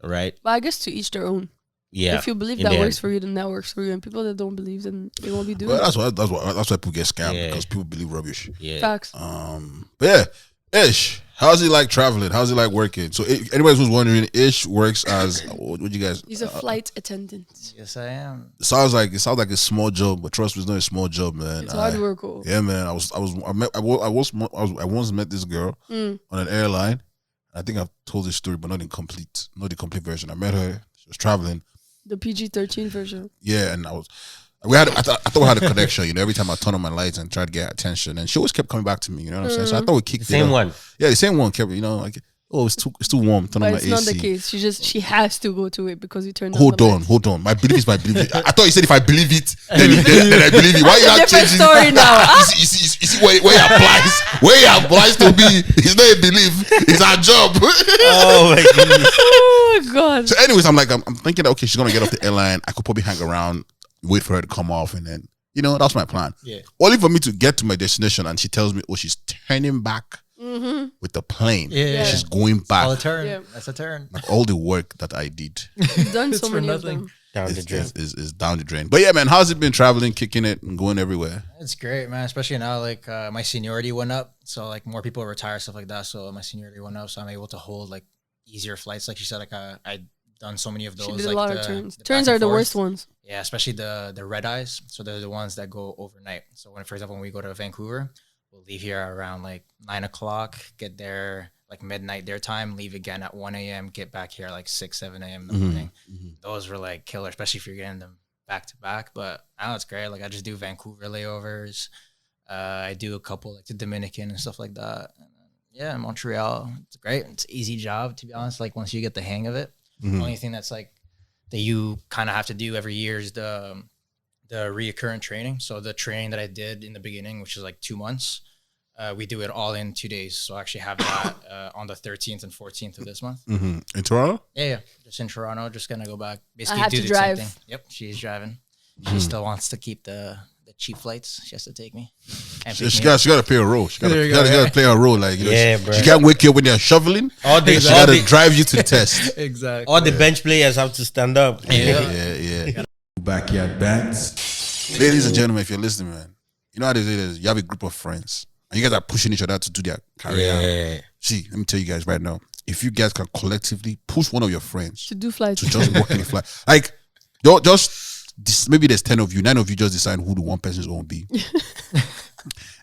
right? But I guess to each their own. Yeah. If you believe that works for you, then that works for you. And people that don't believe, then they won't be doing it. That's why people get scammed because people believe rubbish. Yeah. Facts. But yeah, Ish, how's he like traveling? How's he like working? So anybody who's wondering, Ish works as what you guys? He's a flight attendant. Yes, I am. It sounds like a small job, but trust me, it's not a small job, man. It's hard work. Yeah, man. I once met this girl on an airline. I think I've told this story, but not the complete version. I met her. She was traveling. The PG-13 version. Yeah, and I thought we had a connection. Every time I turn on my lights and try to get attention, and she always kept coming back to me. You know what I'm saying? So I thought we kicked the same one. Yeah, the same one kept. Like, oh, it's too warm. Turn on my AC. It's not the case. She has to go to it because you turned. Hold on. My belief is my belief. I thought you said if I believe it, then I believe it. Why you not changing? Story now. You see where it applies. Where it applies to be, it's not a belief. It's our job. Oh my goodness. Oh my god. So, anyways, I'm thinking that okay, she's gonna get off the airline. I could probably hang around, wait for her to come off, and then that's my plan. Yeah. Only for me to get to my destination, and she tells me, oh, she's turning back. With the plane, she's going back. A turn. Yeah. That's a turn. Like all the work that I did, You've done so many of them. Down the drain. Is down the drain. But yeah, man, how's it been traveling, kicking it, and going everywhere? It's great, man. Especially now, like my seniority went up, so like more people retire, stuff like that. So my seniority went up, so I'm able to hold like easier flights. Like you said, like I'd done so many of those. She did like a lot of turns. Turns are the worst ones. Yeah, especially the red eyes. So they're the ones that go overnight. So for example, when we go to Vancouver, we'll leave here around like 9 o'clock, get there like midnight their time, leave again at 1 a.m., get back here like 6, 7 a.m. in the morning. Those were like killer, especially if you're getting them back to back. But now it's great. Like I just do Vancouver layovers. I do a couple like to Dominican and stuff like that. And yeah, Montreal. It's great. It's an easy job, to be honest. Like once you get the hang of it, the only thing that's like that you kind of have to do every year is the reoccurrent training. So the training that I did in the beginning, which is like 2 months, we do it all in 2 days. So I actually have that on the 13th and 14th of this month. In Toronto? Yeah. Just in Toronto. Just gonna go back. Basically, I have do to the drive. same thing. Yep, she's driving. She still wants to keep the cheap flights. She has to take me. She got to play a role. She got to play a role. Like bro. She can't wake you up when they're shoveling. She got to drive you to the test. Exactly. All the bench players have to stand up. Yeah. Backyard bats. Ladies and gentlemen, if you're listening, man, you know how they say this. You have a group of friends, and you guys are pushing each other to do their career. Yeah. See, let me tell you guys right now. If you guys can collectively push one of your friends To do flights. to just work in the flight, like maybe there's 10 of you, 9 of you just decide who the one person's going to be,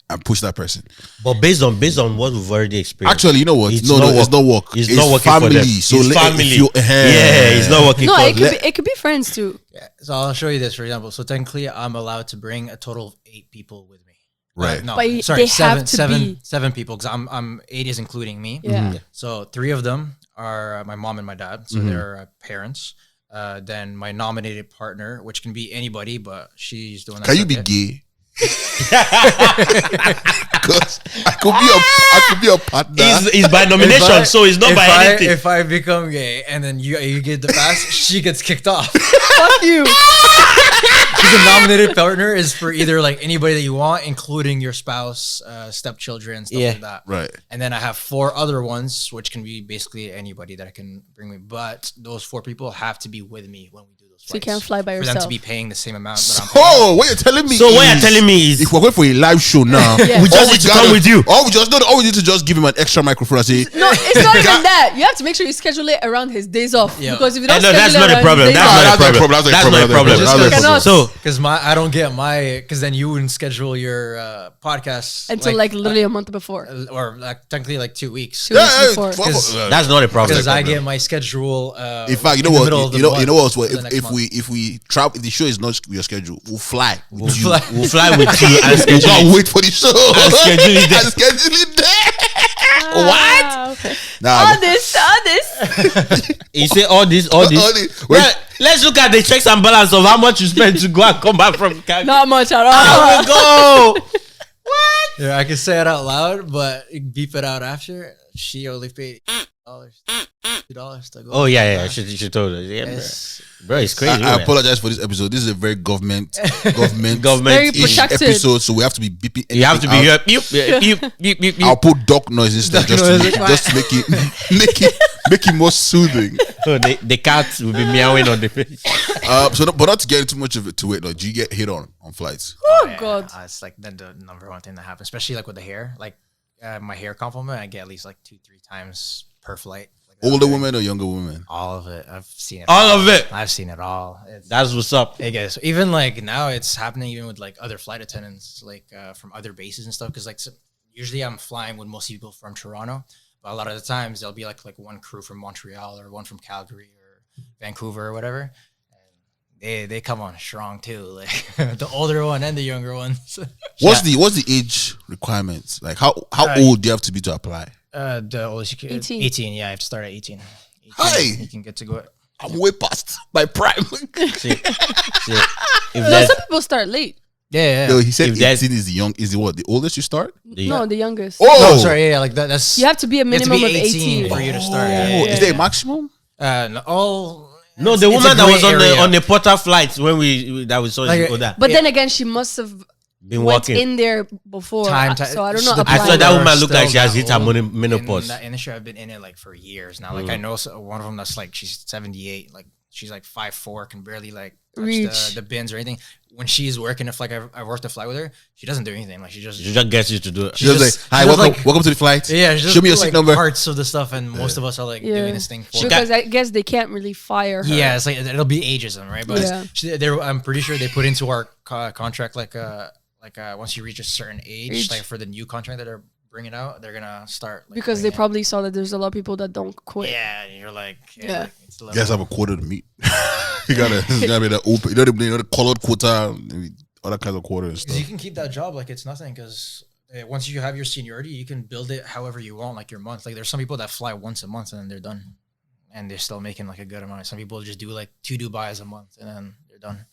and push that person. But based on what we've already experienced, Actually, you know what? It's it's not work. It's not working family. for them. So it's family. It's not working. No, for it could be friends too. Yeah. So I'll show you this, for example. So technically, I'm allowed to bring a total of 8 people with me. Right. No, But sorry, they have to be. seven people, because I'm 8 is including me. Yeah. So 3 of them are my mom and my dad. So they're parents. Then my nominated partner, which can be anybody, but she's the one. Can you be gay? because I could be a partner. It's by nomination, so it's not by anything. If I become gay and then you get the pass, she gets kicked off. Fuck you. Because the nominated partner is for either like anybody that you want, including your spouse, stepchildren, stuff like that. Right. And then I have 4 other ones, which can be basically anybody that can bring me. But those 4 people have to be with me when we do those flights. So you can't fly by for yourself. them to be paying the same amount that I'm paying. Oh, what you're telling me? So what you're telling me is, if we're going for a live show now, Yeah. we just need to come with you. All we need to just give him an extra microphone and say, No, it's not even that. You have to make sure you schedule it around his days off. Yeah. Because if you don't No, schedule that's it not a around problem. his days That's off- not a problem. That's That's not a problem. That's a problem. So Because I don't get because then you wouldn't schedule your podcast until like literally a month before. or like technically like 2 weeks. 2 weeks before. that's not a problem. Because I get my schedule. In fact, you know in the what? middle of the You know month what? for the next month. If we travel, if the show is not your schedule, we'll fly. We'll fly with you and We'll schedule go and it. wait for the show And schedule it there. And schedule it there. Ah, okay. Nah, All this. You say all this. Well, let's look at the checks and balance of how much you spend to go and come back from Calgary. Not much at Here all. we go. Yeah, I can say it out loud, but beep it out after. She only paid $2 to go. Oh yeah. She told us. Yeah, Yes. bro, it's crazy. I man. apologize for this episode. This is a very government Very protected. episode, so we have to be beeping. You have to be anything here. out. I'll put duck noises there just to make it more soothing. So the cat will be meowing on the face. But not to get too much of it to it. Like, do you get hit on flights? Oh God. It's like the number one thing that happens, especially like with the hair. Like my hair compliment, I get at least like 2-3 times per flight. Like Older women or younger women? all of it. I've seen it. All of it. I've seen it all. That's what's up. Hey guys, even like now it's happening even with like other flight attendants, like from other bases and stuff. Because like usually I'm flying with most people from Toronto, but a lot of the times there'll be like one crew from Montreal or one from Calgary or Vancouver or whatever. And they come on strong too, like the older one and the younger ones. What's the age requirements? Like how old do you have to be to apply? The oldest you can 18. 18. Yeah, I have to start at 18. Hey! You can get to go. I'm way past my prime. See, if No, there's some people start late. Yeah. No, he said If there's- 18 is the oldest you start? No, the youngest. Oh, No, sorry. Yeah, like that's. You have to be a you have to minimum be of 18. for you to start. Oh, is there a maximum? no, the woman that was on the Porter flight when we saw Like, that But then again, she must have been went walking. in there before. So I don't know. The I saw applying. that woman are look like she still has hit her that menopause. In that industry, I've been in it like for years now. Like I know one of them that's like she's 78, like she's like 5'4", can barely like touch Reach the bins or anything. When she's working, if like I worked a flight with her, she doesn't do anything. Like she just gets you to do it. She was like, hi, welcome to the flight. Yeah, she just Show me your do, seat like, number. parts of the stuff, and most of us are like doing this thing for. Because I guess they can't really fire her. Yeah, it's like it'll be ageism, right? But Yeah. I'm pretty sure they put into our contract like once you reach a certain age, like for the new contract that they're bringing out, they're gonna start like, Because they probably saw that there's a lot of people that don't quit. yeah, and you're like Yeah. like, it's You guys have a quota to meet. you gotta be that open. You know the colored quota, maybe other kinds of quota and because stuff. you can keep that job like it's nothing. Because once you have your seniority, you can build it however you want, like your month. Like there's some people that fly once a month and then they're done, and they're still making like a good amount. Some people just do like 2 Dubais a month and then they're done.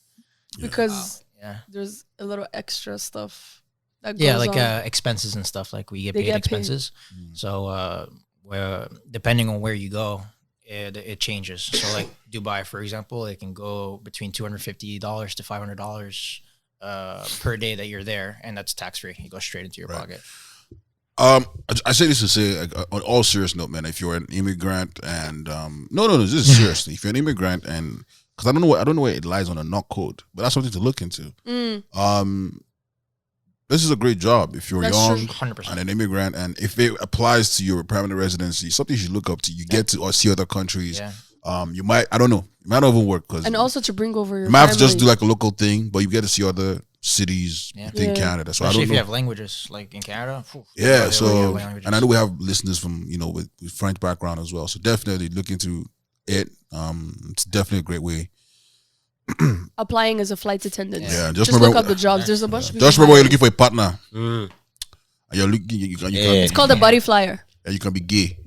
Because Yeah. there's a little extra stuff that goes Yeah, like on. expenses and stuff. Like we get They paid get paid. expenses. So where depending on where you go, it changes. So like Dubai, for example, it can go between $250 to $500 per day that you're there, and that's tax free. It goes straight into your pocket. I say this to say, like, on all serious note, man. If you're an immigrant and no, this is seriously. If you're an immigrant and because I don't know where it lies on a knock code, but that's something to look into. This is a great job if you're That's young true. 100%. and an immigrant, and if it applies to your permanent residency, something you should look up to. You get to or see other countries. Yeah. You might, I don't know, it might not even work because And also to bring over your you might have to just family. do like a local thing, but you get to see other cities within Yeah. Canada. So Especially I if don't you know. have languages like in Canada. Yeah, so and I know we have listeners from with French background as well. So definitely look into it. It's definitely a great way. applying as a flight attendant. Yeah, just remember, look up the jobs. There's a bunch of people. Just remember, when you're applying. looking for a partner. And you're looking. You can It's called a buddy flyer. you can be gay.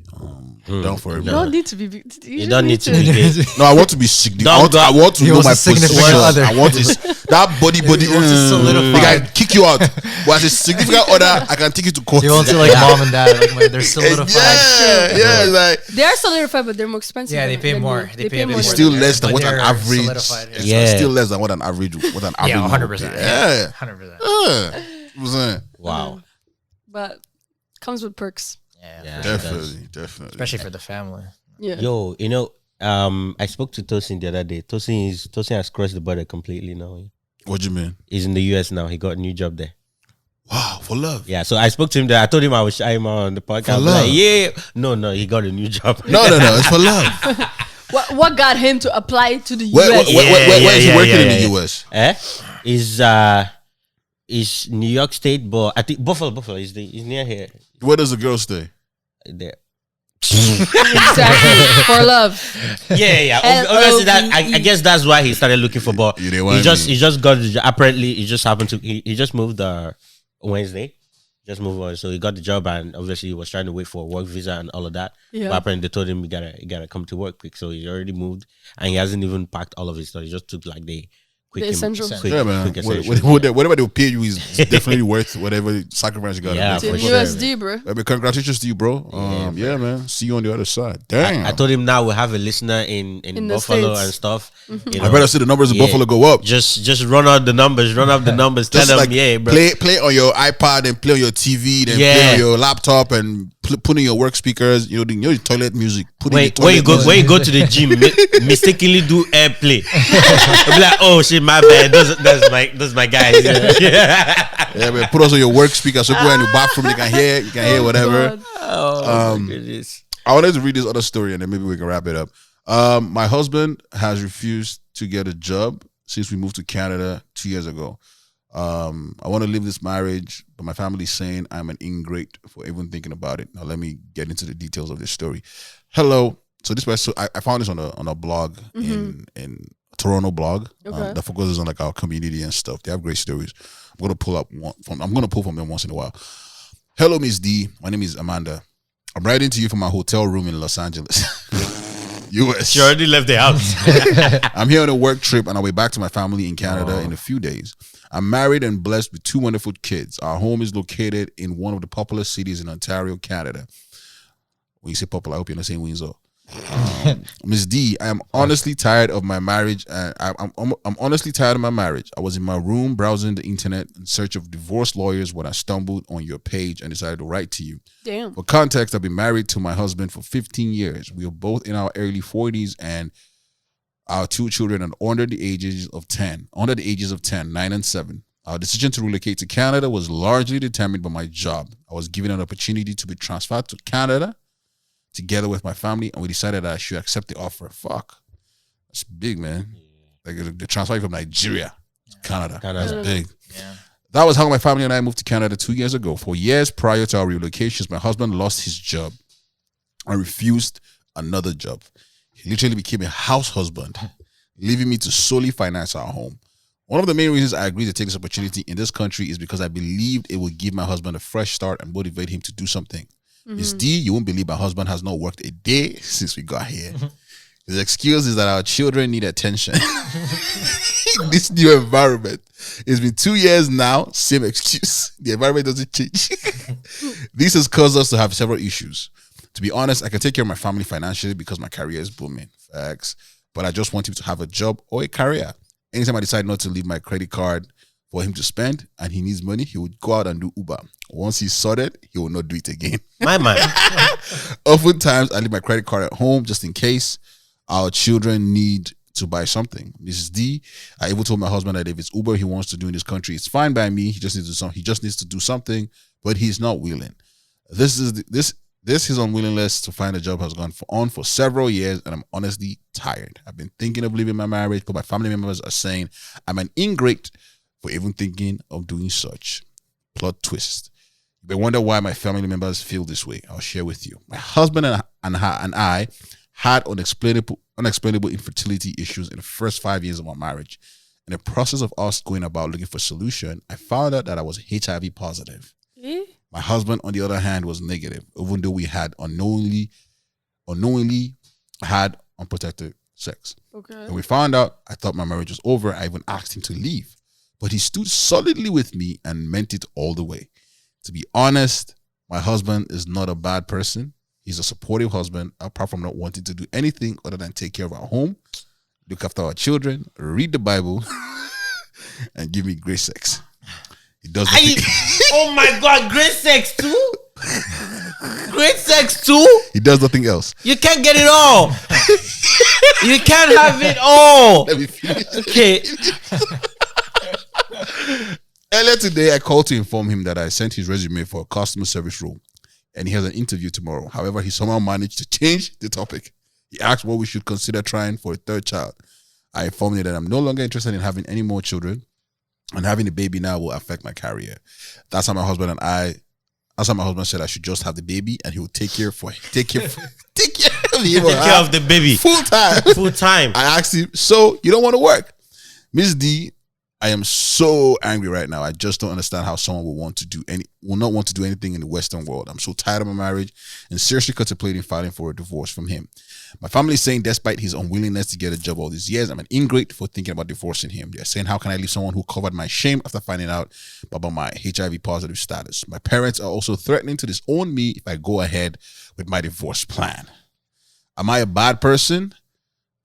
Down for it. You don't need to be. You don't need to be gay. No, I want to be significant. I want to know my position. I want this that body. They can kick you out. But as a significant other, I can take you to court. You want to like mom and dad, like they're solidified. Yeah, like they are solidified, but they're more expensive. Yeah, they pay more. They pay more. It's still less than what an average. Yeah, still less than what an average. What an average. Yeah, 100%. Yeah, 100%. Wow. But comes with perks. Yeah, definitely. Especially for the family. Yeah. Yo, I spoke to Tosin the other day. Tosin has crossed the border completely now. What do you mean? He's in the US now. He got a new job there. Wow, for love. Yeah, so I spoke to him there. I told him I would shy him out on the podcast. For love. Like, yeah. No, he got a new job. No, it's for love. What got him to apply to the US? Where is he working in the US? Is New York State, but I think Buffalo is near here. Where does the girl stay? There. Exactly. For love. Yeah. Obviously, I guess that's why he started looking for. But he just got the job. Apparently, it just happened to. He just moved Wednesday. Just moved on, so he got the job, and obviously he was trying to wait for a work visa and all of that. Yeah. But apparently they told him you gotta come to work quick, so he already moved, and he hasn't even packed all of his stuff. He just took like the essentials. Yeah, man. Whatever they will pay you is definitely worth whatever sacrifice you got. Yeah, to USD, bro. But congratulations to you, bro. Yeah, man. See you on the other side. Damn. I told him now we have a listener in Buffalo and stuff. Mm-hmm. I better see the numbers in Buffalo go up. Just run out the numbers. Tell them, like, bro. Play on your iPad and play on your TV, then play on your laptop and put in your work speakers. You know your toilet music. When you go to the gym, mistakenly do airplay. I'll be like, oh shit, my bad. That's my guy. Yeah, man. Put us on your work speaker so go in the bathroom. You can hear whatever. Oh my goodness. I wanted to read this other story and then maybe we can wrap it up. My husband has refused to get a job since we moved to Canada 2 years ago. I want to leave this marriage, but my family is saying I'm an ingrate for even thinking about it. Now let me get into the details of this story. Hello. So this person, I found this on a blog in Toronto blog that focuses on like our community and stuff. They have great stories. I'm gonna pull from them once in a while. Hello, Miss D. My name is Amanda. I'm writing to you from my hotel room in Los Angeles, US. She already left the house. I'm here on a work trip and I'll be back to my family in Canada in a few days. I'm married and blessed with 2 wonderful kids. Our home is located in one of the popular cities in Ontario, Canada. When you say popular, I hope you're not saying Windsor. Ms. D, I am honestly tired of my marriage. I'm honestly tired of my marriage. I was in my room browsing the internet in search of divorce lawyers when I stumbled on your page and decided to write to you. Damn. For context, I've been married to my husband for 15 years. We are both in our early 40s and our 2 children are under the ages of 10, 9 and 7. Our decision to relocate to Canada was largely determined by my job. I was given an opportunity to be transferred to Canada together with my family, and we decided that I should accept the offer. Fuck. That's big, man. Like the transfer from Nigeria to Canada. That's big. Yeah. That was how my family and I moved to Canada 2 years ago. For years prior to our relocations, my husband lost his job and refused another job. He literally became a house husband, leaving me to solely finance our home. One of the main reasons I agreed to take this opportunity in this country is because I believed it would give my husband a fresh start and motivate him to do something. Miss D, you won't believe my husband has not worked a day since we got here. His excuse is that our children need attention. This new environment. It's been 2 years now, same excuse. The environment doesn't change. This has caused us to have several issues. To be honest, I can take care of my family financially because my career is booming. Facts. But I just want him to have a job or a career. Anytime I decide not to leave my credit card for him to spend and he needs money, he would go out and do Uber. Once he's sorted, he will not do it again. My man. Oftentimes, I leave my credit card at home just in case our children need to buy something. Mrs. D, I even told my husband that if it's Uber he wants to do in this country, it's fine by me. He just needs to do something, but he's not willing. This his unwillingness to find a job has gone on for several years, and I'm honestly tired. I've been thinking of leaving my marriage, but my family members are saying I'm an ingrate for even thinking of doing such. Plot twist. You may wonder why my family members feel this way. I'll share with you. My husband and I had unexplainable infertility issues in the first 5 years of our marriage. In the process of us going about looking for a solution, I found out that I was HIV positive. My husband, on the other hand, was negative, even though we had unknowingly unknowingly had unprotected sex. Okay. And we found out, I thought my marriage was over. I even asked him to leave. But he stood solidly with me and meant it all the way. To be honest, my husband is not a bad person. He's a supportive husband, apart from not wanting to do anything other than take care of our home, look after our children, read the Bible, and give me great sex. He does oh my God, great sex too? Great sex too? He does nothing else. You can't get it all. You can't have it all. Let me finish. Okay. Earlier today, I called to inform him that I sent his resume for a customer service role and he has an interview tomorrow. However, he somehow managed to change the topic. He asked what we should consider trying for a third child. I informed him that I'm no longer interested in having any more children and having a baby now will affect my career. That's how my husband said I should just have the baby and he will take care of the baby full time. I asked him, so you don't want to work? Miss D, I am so angry right now. I just don't understand how someone will not want to do anything in the Western world. I'm so tired of my marriage and seriously contemplating filing for a divorce from him. My family is saying despite his unwillingness to get a job all these years, I'm an ingrate for thinking about divorcing him. They're saying, how can I leave someone who covered my shame after finding out about my HIV positive status? My parents are also threatening to disown me if I go ahead with my divorce plan. Am I a bad person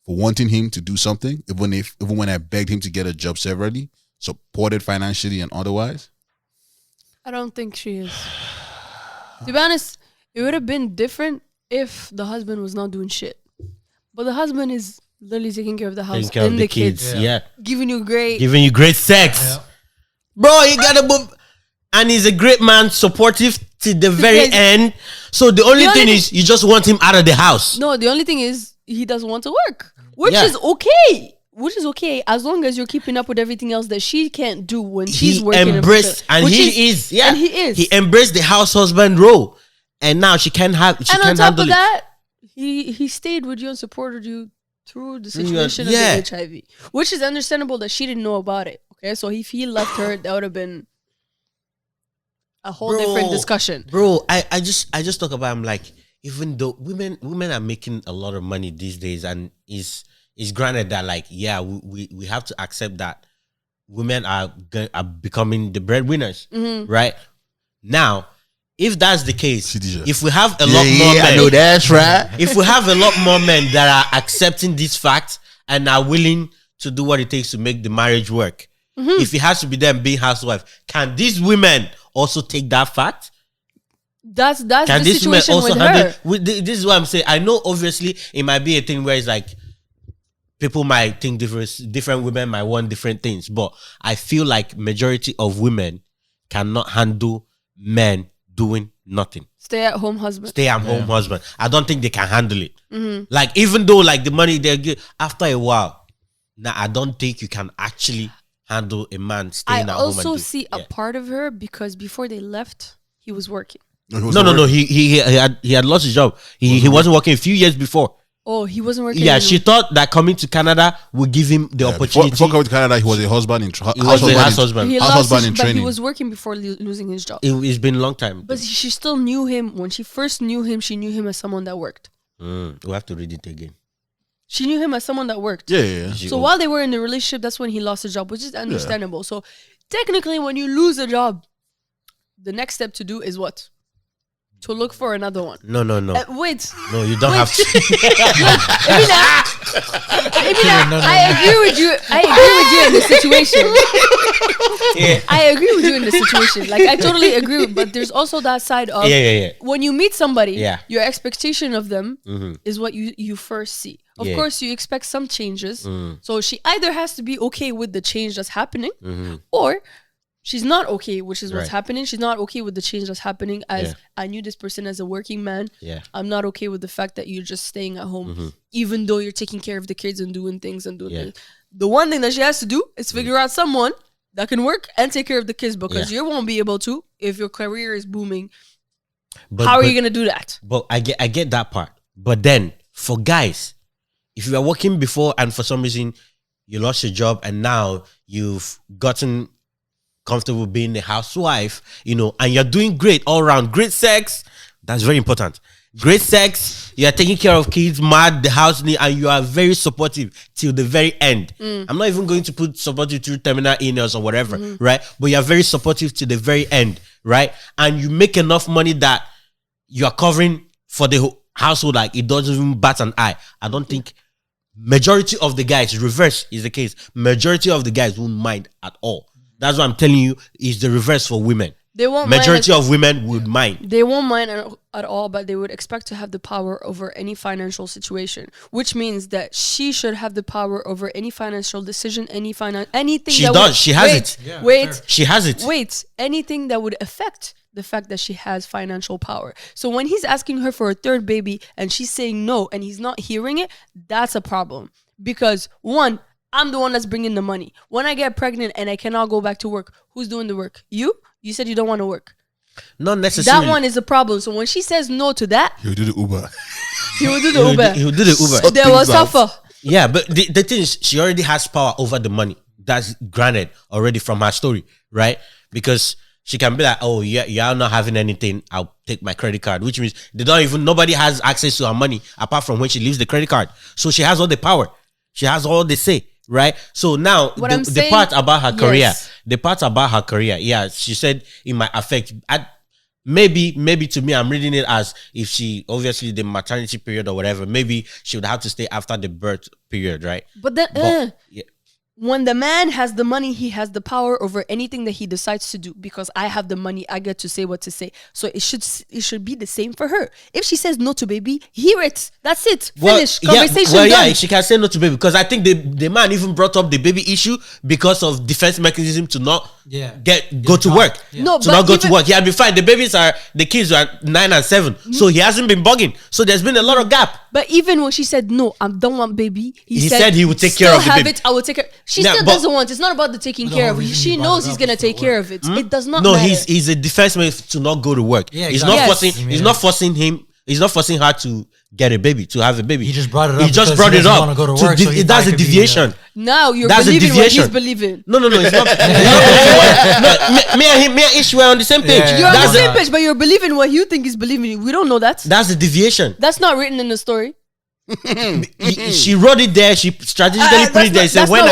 for wanting him to do something, even when I begged him to get a job severally, supported financially and otherwise? I don't think she is. To be honest, it would have been different if the husband was not doing shit. But the husband is literally taking care of the house and the kids. Yeah. Giving you great sex. Yeah. Bro, you gotta move. And he's a great man, supportive to the very end. So the only thing is you just want him out of the house. No, the only thing is he doesn't want to work. Which is okay. Which is okay as long as you're keeping up with everything else that she can't do when she's working. He embraced he is. He embraced the house husband role. And now she can't handle it. And on top of that, he stayed with you and supported you through the situation of the HIV. Which is understandable that she didn't know about it. Okay, so if he left her, that would have been a whole different discussion. Bro, I just talk about, I'm like, even though women are making a lot of money these days, and it's granted that, like, yeah, we have to accept that women are becoming the breadwinners, right? Now, if that's the case, if we have a lot more men, I know that's right. If we have a lot more men that are accepting this fact and are willing to do what it takes to make the marriage work, if it has to be them being housewife, can these women also take that fact? That's the situation also with her. This is what I'm saying. I know obviously it might be a thing where it's like people might think different women might want different things, but I feel like majority of women cannot handle men doing nothing. Stay at home husband. I don't think they can handle it. Like, even though like the money they get after a while, I don't think you can actually handle a man staying at home. I also see a part of her because before they left, he was working. No. He had lost his job. He wasn't working a few years before. Oh, he wasn't working. Yeah, anymore. She thought that coming to Canada would give him the opportunity. Before coming to Canada, he was a husband in training. But he was working before losing his job. It's been a long time. But she still knew him. When she first knew him, she knew him as someone that worked. We'll have to read it again. She knew him as someone that worked. Yeah. So while they were in the relationship, that's when he lost his job, which is understandable. So technically, when you lose a job, the next step to do is what? To look for another one. No. Wait. No, you don't have to. I agree with you. I agree with you in this situation. Yeah. I agree with you in this situation. Like, I totally agree. But there's also that side of when you meet somebody, your expectation of them is what you first see. Of course, you expect some changes. So she either has to be okay with the change that's happening, or she's not okay, which is what's happening. She's not okay with the change that's happening. As I knew this person as a working man. Yeah. I'm not okay with the fact that you're just staying at home, even though you're taking care of the kids and doing things. The one thing that she has to do is figure out someone that can work and take care of the kids, because you won't be able to if your career is booming. How are you going to do that? But I get that part. But then for guys, if you are working before and for some reason you lost your job and now you've gotten comfortable being a housewife, and you're doing great all around, great sex, that's very important. great sex, you are taking care of kids, mad, the house need, and you are very supportive till the very end. I'm not even going to put supportive through terminal illness or whatever, right? But you are very supportive to the very end, right? And you make enough money that you are covering for the household, like it doesn't even bat an eye. I don't think majority of the guys, reverse is the case, majority of the guys won't mind at all. That's what I'm telling you, is the reverse for women. They won't majority of women would mind. They won't mind at all, but they would expect to have the power over any financial situation, which means that she should have the power over any financial decision, anything. She does. She has it. Yeah, wait. She has it. Wait. Anything that would affect the fact that she has financial power. So when he's asking her for a third baby and she's saying no and he's not hearing it, that's a problem. Because one, I'm the one that's bringing the money. When I get pregnant and I cannot go back to work, who's doing the work? You? You said you don't want to work. Not necessarily. That one is a problem. So when she says no to that, he'll do the Uber. He will do the Uber. He'll do the Uber. They will suffer. Yeah, but the thing is, she already has power over the money. That's granted already from her story, right? Because she can be like, oh, yeah, you're not having anything, I'll take my credit card. Which means nobody has access to her money apart from when she leaves the credit card. So she has all the power. She has all the say. Right, so now the part about her career, yeah, she said it might affect. Maybe to me, I'm reading it as if she obviously the maternity period or whatever. Maybe she would have to stay after the birth period, right? But then, yeah. When the man has the money, he has the power over anything that he decides to do. Because I have the money, I get to say what to say. So it should be the same for her. If she says no to baby, hear it. That's it. Finish. Conversation done. Yeah, she can say no to baby. Because I think the man even brought up the baby issue because of defense mechanism to not go to work. Yeah. No, to not go to work. He had been fine. The kids are 9 and 7. So he hasn't been bugging. So there's been a lot of gap. But even when she said no, I don't want baby, he said he would take care of the baby. I will take care. She still doesn't want. It's not about the taking care of it. She knows he's gonna take care of it. It does not matter. He's a defense mechanism to not go to work. Yeah, exactly. He's not forcing him. He's not forcing her to get a baby, to have a baby. He just brought it up. He just brought it up. Want to go to work, so that's a deviation. Now you're believing what he's believing. No, it's not. Me and Ish were on the same page. Yeah. You're on the same page, but you're believing what you think he's believing. We don't know that. That's a deviation. That's not written in the story. She wrote it there. She strategically put it there. Said when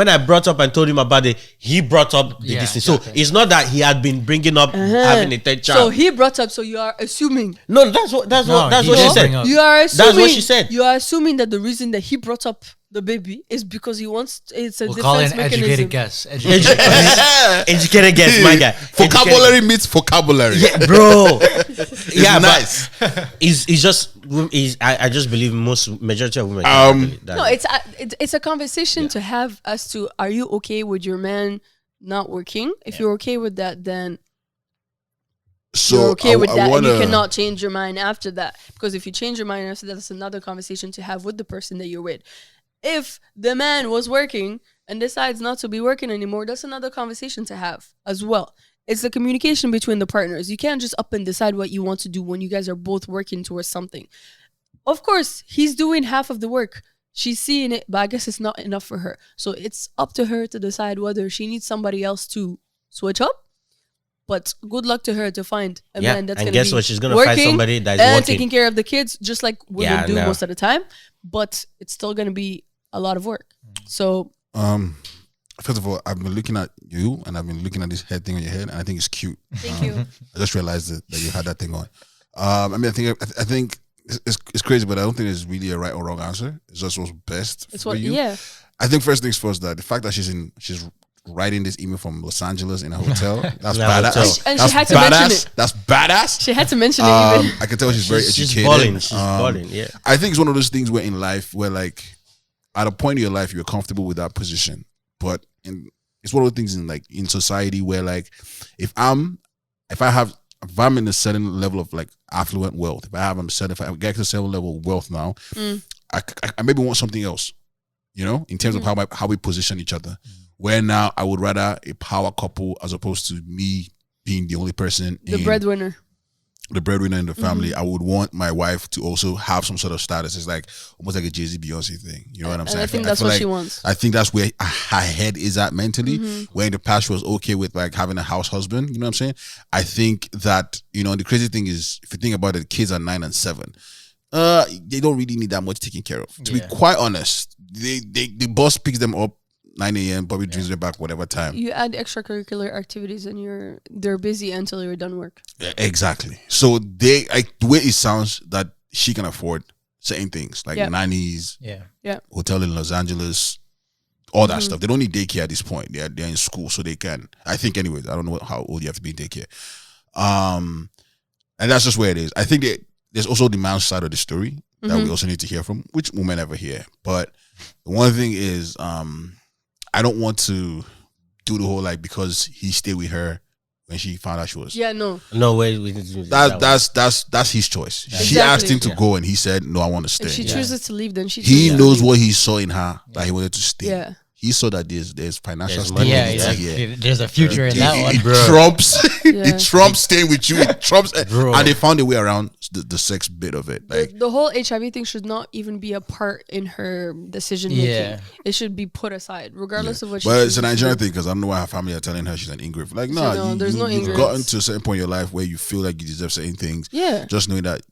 I brought up and told him about it, he brought up the distance. So it's not that he had been bringing up having a third child. So he brought up. So you are assuming. No, that's what she said. You are assuming. That's what she said. You are assuming that the reason that he brought up the baby is because he wants. It's a defense call it an mechanism. Educated guess. Educated guess, my guy. Vocabulary meets vocabulary. Yeah, bro. Yeah, nice. I just believe majority of women. No, it's a conversation to have as to, are you okay with your man not working? If you're okay with that, then you're okay with that, and you cannot change your mind after that. Because if you change your mind after that, that's another conversation to have with the person that you're with. If the man was working and decides not to be working anymore, that's another conversation to have as well. It's the communication between the partners. You can't just up and decide what you want to do when you guys are both working towards something. Of course, he's doing half of the work. She's seeing it, but I guess it's not enough for her. So it's up to her to decide whether she needs somebody else to switch up. But good luck to her to find a man that's going to be what? She's going to find somebody that's and working. taking care of the kids, just like women do most of the time. But it's still going to be a lot of work. So, first of all, I've been looking at you and I've been looking at this head thing on your head, and I think it's cute. Thank you. I just realized that you had that thing on. I think it's crazy, but I don't think there's really a right or wrong answer. It's just what's best for you. Yeah. I think first things first, that the fact that she's writing this email from Los Angeles in a hotel, that's badass. And she had to mention it. That's badass. She had to mention it even. I can tell she's very educated. She's balling, yeah. I think it's one of those things where in life where, like, at a point in your life you're comfortable with that position, but it's one of the things in society where, like, if I'm in a certain level of, like, affluent wealth, if I get to a certain level of wealth now, I maybe want something else, in terms of how we position each other. Where now I would rather a power couple as opposed to me being the only person. The breadwinner. the breadwinner in the family, I would want my wife to also have some sort of status. It's like almost like a Jay-Z Beyonce thing. You know what I'm saying? I think that's what she wants. I think that's where her head is at mentally. Where in the past she was okay with like having a house husband. You know what I'm saying? I think that, you know, the crazy thing is, if you think about it, kids are 9 and 7. They don't really need that much taken care of. To be quite honest, the boss picks them up 9 a.m. probably brings them back whatever time. You add extracurricular activities and they're busy until you're done work. Exactly. So the way it sounds that she can afford certain things like nannies, hotel in Los Angeles, all that stuff. They don't need daycare at this point. They're in school, so they can. I think, anyways. I don't know how old you have to be in daycare. And that's just where it is. I think there's also the man's side of the story that we also need to hear from, which we may never hear. But the one thing is, I don't want to do the whole like because he stayed with her when she found out she was. Yeah, no way. That's his choice. Exactly. She asked him to go, and he said, "No, I want to stay." If she chooses to leave, then he knows what he saw in her that he wanted to stay. Yeah. He saw that there's financial stability. Yeah. There's a future in that one, bro. It trumps staying with you. It trumps, and they found a way around the sex bit of it. Like the whole HIV thing should not even be a part in her decision making. Yeah. It should be put aside, regardless of what. But it's a Nigerian thing because I don't know why her family are telling her she's an ingrate. Like, you've gotten to a certain point in your life where you feel like you deserve certain things. Yeah. Just knowing that,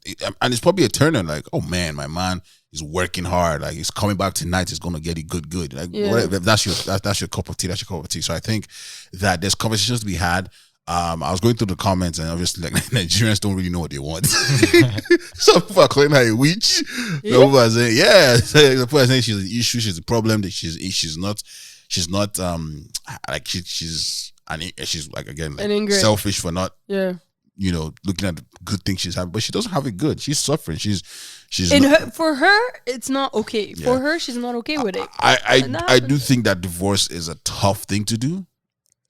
and it's probably a turn on. Like, oh man, my man is working hard. Like he's coming back tonight. He's gonna get it good. Like whatever. That's your cup of tea. That's your cup of tea. So I think that there's conversations to be had. I was going through the comments and obviously like Nigerians don't really know what they want. Some people are calling her a witch. Some people are saying, some people are saying she's an issue, she's a problem, that she's not like she's like again like selfish for not looking at the good things she's having, but she doesn't have it good. She's suffering. For her, it's not okay. Yeah. For her, she's not okay with it. I do think that divorce is a tough thing to do.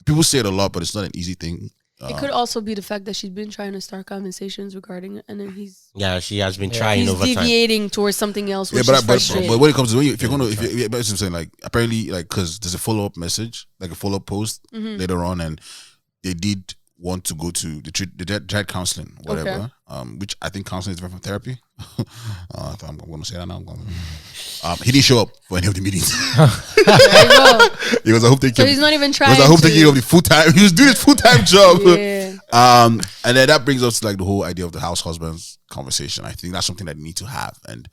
People say it a lot, but it's not an easy thing. It could also be the fact that she's been trying to start conversations regarding it, and then she has been trying over time. He's deviating towards something else. Which but when it comes to if I'm saying like apparently like because there's a follow-up message, like a follow-up post later on, and they did want to go to the tried counseling, whatever. Which I think counseling is different from therapy. I'm going to say that now. He didn't show up for any of the meetings. He was, I hope they so he's not even trying. I hope they gave him the full time. He was doing his full time job. And then that brings us to like the whole idea of the house husbands conversation. I think that's something that you need to have and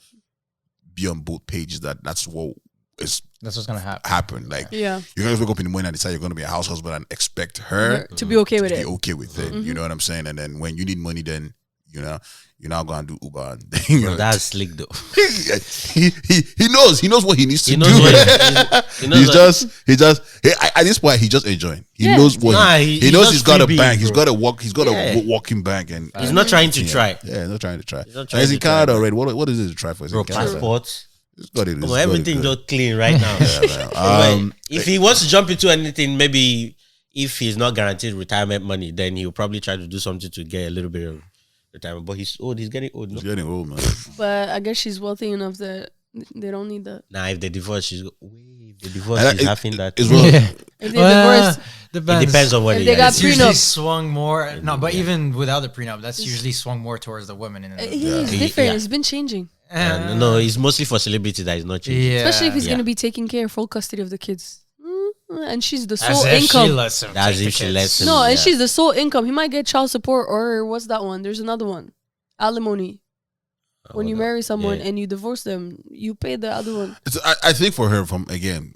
be on both pages. That's what's gonna happen. Like, you're gonna wake up in the morning and decide you're gonna be a house husband and expect her to be okay with it. You know what I'm saying? And then when you need money, then you're not gonna do Uber. And, that's slick though. he knows what he needs to do. At this point he just enjoying. He knows what he knows. He's got a bank. He's got a walking bank, and he's not trying to try. Yeah, he's not trying to try. He's in Canada already. What is it to try for? Bro, passports. Everything just clean right now. If he wants to jump into anything, maybe if he's not guaranteed retirement money, then he'll probably try to do something to get a little bit of retirement. But he's old. He's getting old. He's getting old, man. But I guess she's wealthy enough that they don't need that. Nah, if they divorce, she's having that. As well. If they divorce, it depends on what they got it's usually swung more. No, but even without the prenup, that's usually swung more towards the women. It's different. It's been changing. No, it's mostly for celebrity that is not changing. Especially if he's going to be taking care of full custody of the kids. And she's the sole income. And she's the sole income. He might get child support or what's that one? There's another one. Alimony. When you marry someone and you divorce them, you pay the other one. I think for her,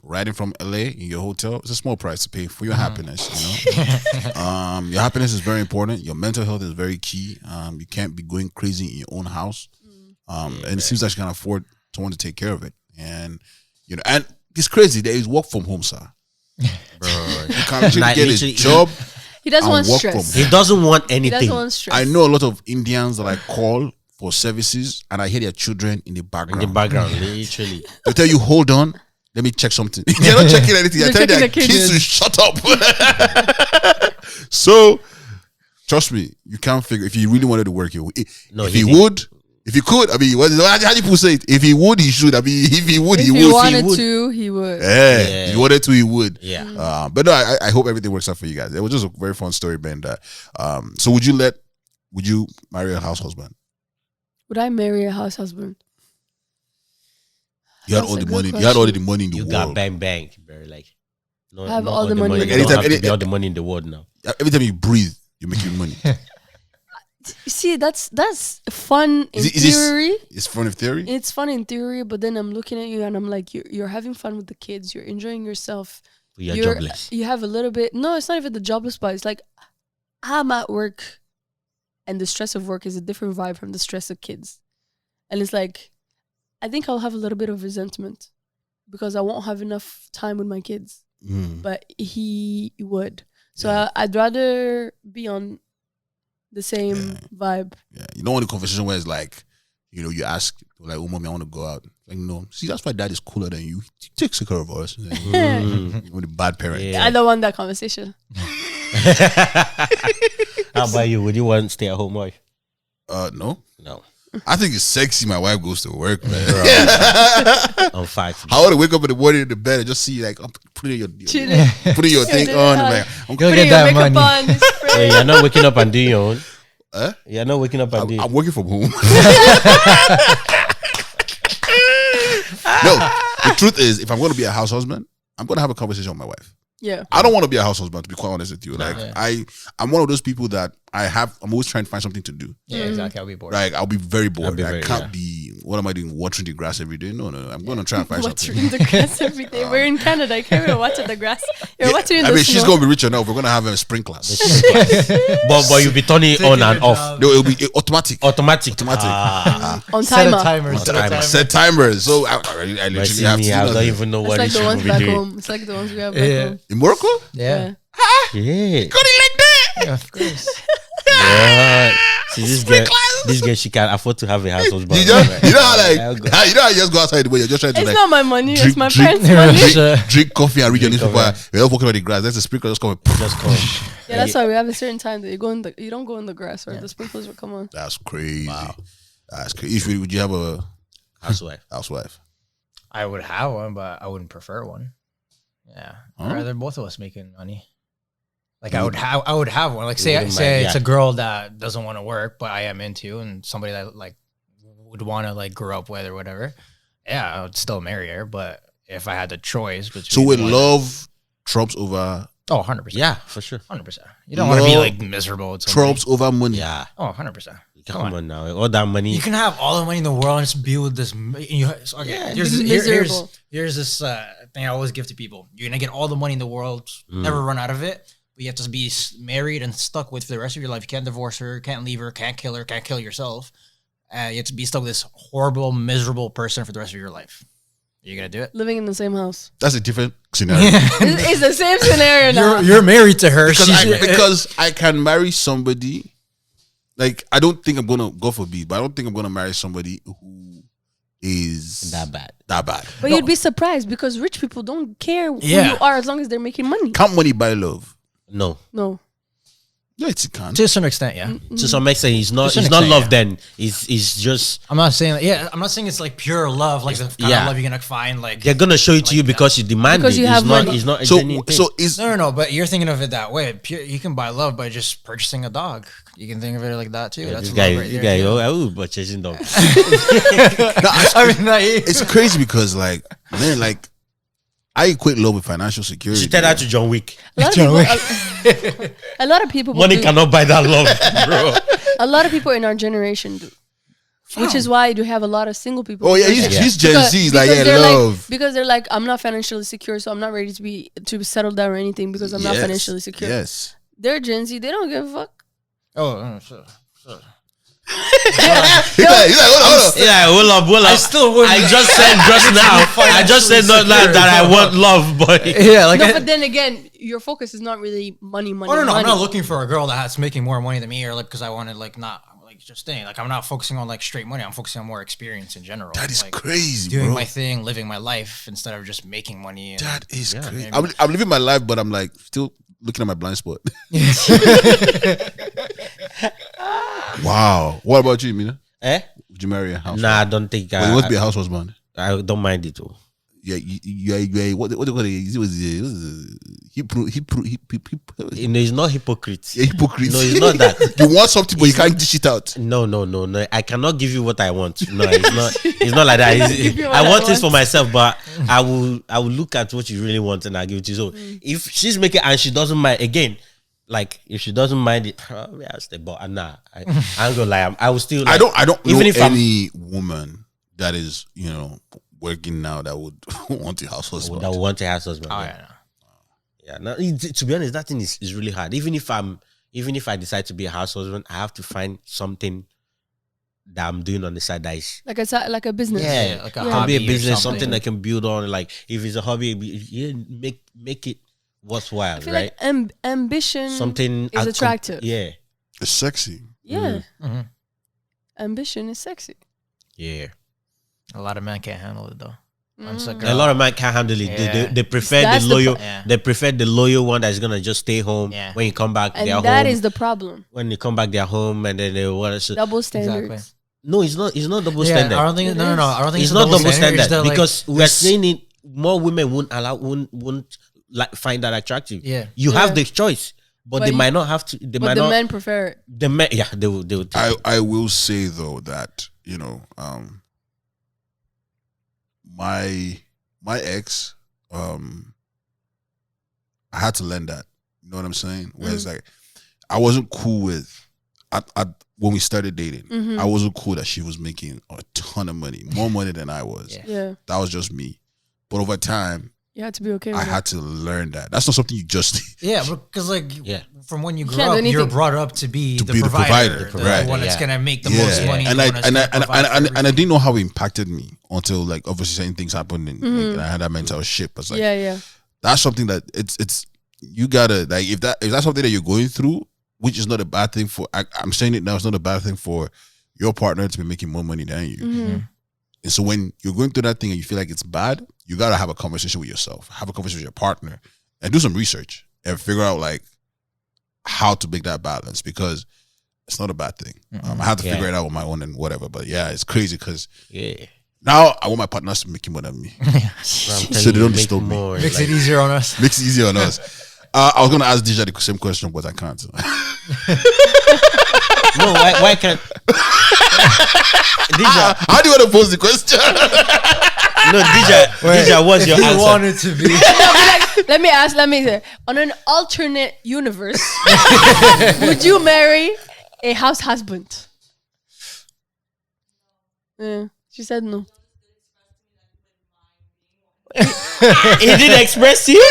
riding from LA in your hotel, it's a small price to pay for your happiness. Your happiness is very important. Your mental health is very key. You can't be going crazy in your own house. And it seems like she can afford someone to take care of it. And and it's crazy. There is work from home, sir. Bro, you can't get a job. He doesn't want stress. He doesn't want anything. He doesn't want stress. I know a lot of Indians that I call for services, and I hear their children in the background. Literally. They tell you, hold on, let me check something. They're not checking anything. They're telling their kids to shut up. So, trust me, you can't figure. If you really wanted to work, if he could, I mean, how do people say it? If he would, he should. I mean, if he would, he would. If he wanted to, he would. Yeah, if he wanted to, he would. Yeah. But no, I hope everything works out for you guys. It was just a very fun story, Ben. So would you let Would you marry a house husband? Would I marry a house husband? You had all the money. You had all the money in the world. You got bang, bro. Like, no, I have all the money. Like anytime, all the money in the world now. Every time you breathe, you're making money. You see, that's fun in theory. It's fun in theory. It's fun in theory, but then I'm looking at you and I'm like, you're having fun with the kids. You're enjoying yourself. You're jobless. You have a little bit. No, it's not even the jobless part. It's like I'm at work, and the stress of work is a different vibe from the stress of kids. And it's like, I think I'll have a little bit of resentment because I won't have enough time with my kids. But he would. So I'd rather be on the same vibe. Yeah, you don't want the conversation where it's like, you ask like, "Oh, mommy, I want to go out." Like, no, see, that's why dad is cooler than you. He takes care of us. Like, with a bad parent. Yeah. I don't want that conversation. How about you? Would you want to stay at home wife? No. No. I think it's sexy. My wife goes to work, man. I'm fine. I want to wake up in the morning in the bed and just see like I'm putting your thing on. Like, I'm gonna get that money. Wait, you're not waking up and doing your own. You're not waking up and doing. I'm working from home. No, the truth is, if I'm going to be a house husband, I'm going to have a conversation with my wife. Yeah, I don't want to be a house husband, to be quite honest with you. Like, I'm one of those people that I'm always trying to find something to do. Yeah, exactly. I'll be bored. Like, I'll be very bored. I can't be. What am I doing? Watering the grass every day? No. I'm going to try and find something. Watering the grass every day. We're in Canada. I can't even watch the grass. You're watching the snow. She's going to be richer now. We're going to have sprinklers. But you'll be turning it on and off. No, it'll be automatic. Automatic. On timer. Set timers. So I literally have to. I don't even know what it's it like the ones should be back doing. home. It's like the ones we have back home. In Morocco? Yeah. Yeah. Got it like that. Yeah, of course. Yeah. See, this girl, she can afford to have a house husband. You know how you just go outside the way you're just trying to it's like. It's not my money. Drink, it's my parents' money. Drink coffee and read your newspaper. We're all walking on the grass. That's a sprinkler just coming. Just come. Yeah, that's why we have a certain time that you don't go in the grass or the sprinklers will come on. That's crazy. Wow. That's crazy. Would you have a housewife? I would have one, but I wouldn't prefer one. Yeah, I'd rather both of us making money. Like I would have one. Like say it's a girl that doesn't want to work, but I am into, and somebody that like would want to like grow up with or whatever. Yeah, I would still marry her. But if I had the choice, so would love trumps over? Oh, 100%. Yeah, for sure. 100%. You don't want to be like miserable. Trumps over money. Yeah. Oh, 100%. Come on now, all that money. You can have all the money in the world and just be with this. Here's this thing I always give to people. You're gonna get all the money in the world, never run out of it. But you have to be married and stuck with for the rest of your life. You can't divorce her, can't leave her, can't kill her, can't kill yourself. You have to be stuck with this horrible, miserable person for the rest of your life. Are you gonna do it? Living in the same house. That's a different scenario. It's the same scenario now. You're married to her because I can marry somebody. Like, I don't think I'm gonna go for B, but I don't think I'm gonna marry somebody who is that bad. But you'd be surprised because rich people don't care who you are as long as they're making money. Can't money buy love? No. Yes, it can. To some extent, yeah. To some extent, he's not love. Then he's just. I'm not saying I'm not saying it's like pure love, like the kind of love you're gonna find. Like they're gonna show it to you because you demand because it. You have money. He's not. No. But you're thinking of it that way. You can buy love by just purchasing a dog. You can think of it like that too. Yeah, that's this guy. I will purchasing dogs. It's crazy because like man, like. I equate love with financial security. You tell that to John Wick. A lot of people money cannot buy that love, bro. A lot of people in our generation do. Which is why you have a lot of single people. Oh yeah, he's Gen Z. He's like, love. Because they're like, I'm not financially secure, so I'm not ready to settle down or anything because I'm not financially secure. Yes. They're Gen Z. They don't give a fuck. Oh, sure. He's like, hold up. I still wouldn't. I just said just now. I just said not that I want love, but but then again, your focus is not really money. Oh no, I'm not looking for a girl that's making more money than me, or like because I wanted like not like just staying. Like I'm not focusing on like straight money. I'm focusing on more experience in general. That is like, crazy, doing bro. my thing, living my life instead of just making money. That is crazy. I'm living my life, but I'm like still looking at my blind spot. Wow. What about you, Mina? Would you marry a house? Nah, I don't think. You want to be a house husband? I don't mind it all. what do you call it? He's not hypocrite. Yeah, hypocrite. No, it's not that. You want something, but you can't dish it out. No. I cannot give you what I want. No, it's not. It's not like that. I want this for myself, but I will look at what you really want and I'll give it to you. So if she's making and she doesn't mind, again, like if she doesn't mind it, I'll stay. But nah, I ain't gonna lie. I will still. Like, I don't even know if any woman that is working now that would want a house husband. That would want a house husband. Oh yeah. Yeah. No, to be honest, that thing is really hard. Even if I decide to be a house husband, I have to find something that I'm doing on the side that is like a business. Yeah, like a hobby, a business, something I can build on. Like if it's a hobby, make it worthwhile, I feel right? Like ambition something is attractive. Yeah, it's sexy. Yeah, Mm-hmm. Ambition is sexy. Yeah. A lot of men can't handle it though. A lot of men can't handle it. Yeah. They prefer That's the loyal. yeah. They prefer the loyal one that's gonna just stay home. Yeah. When you come back, And they're that home. is the problem. When they come back, they're home, and then they want to. Double standards. Exactly. No, it's not. It's not double Yeah, standard. I don't think. No. I don't think It's not double standard It's that, like, because we're saying it. More women won't like find that attractive. Yeah. You have the choice, but they might not have to. They But might the not. men prefer it. The men, yeah, they will. I will say though that my ex, I had to learn that. You know what I'm saying? Whereas like I wasn't cool with when we started dating. I wasn't cool that she was making a ton of money, more money than I was. Yeah. That was just me. But over time, You had to be okay with I it. had to learn that. That's not something you just Yeah, because like from when you grow can't do up, you're anything. brought up to be the be the provider, provider, right. the one that's Yeah. gonna make the most money. And the like one that's and gonna provide for I everything. didn't know how it impacted me until like obviously certain things happened and I had that mental shit. But it's like yeah. that's something that it's you gotta like if that's something that you're going through, which is not a bad thing for I'm saying it now, it's not a bad thing for your partner to be making more money than you. And so when you're going through that thing and you feel like it's bad, you gotta have a conversation with yourself, have a conversation with your partner, and do some research and figure out like how to make that balance because it's not a bad thing. I have to figure it out on my own and whatever. But yeah, it's crazy because now I want my partners to make more than me, so they don't disturb me. Makes it easier on us. Makes it easier on us. I was gonna ask Dija the same question, but I can't. No, why can't? Dija, how do you want to pose the question? no, Dija, what's your He answer? wanted to be. Let me say, on an alternate universe, would you marry a house husband? Yeah, she said no. He didn't express you,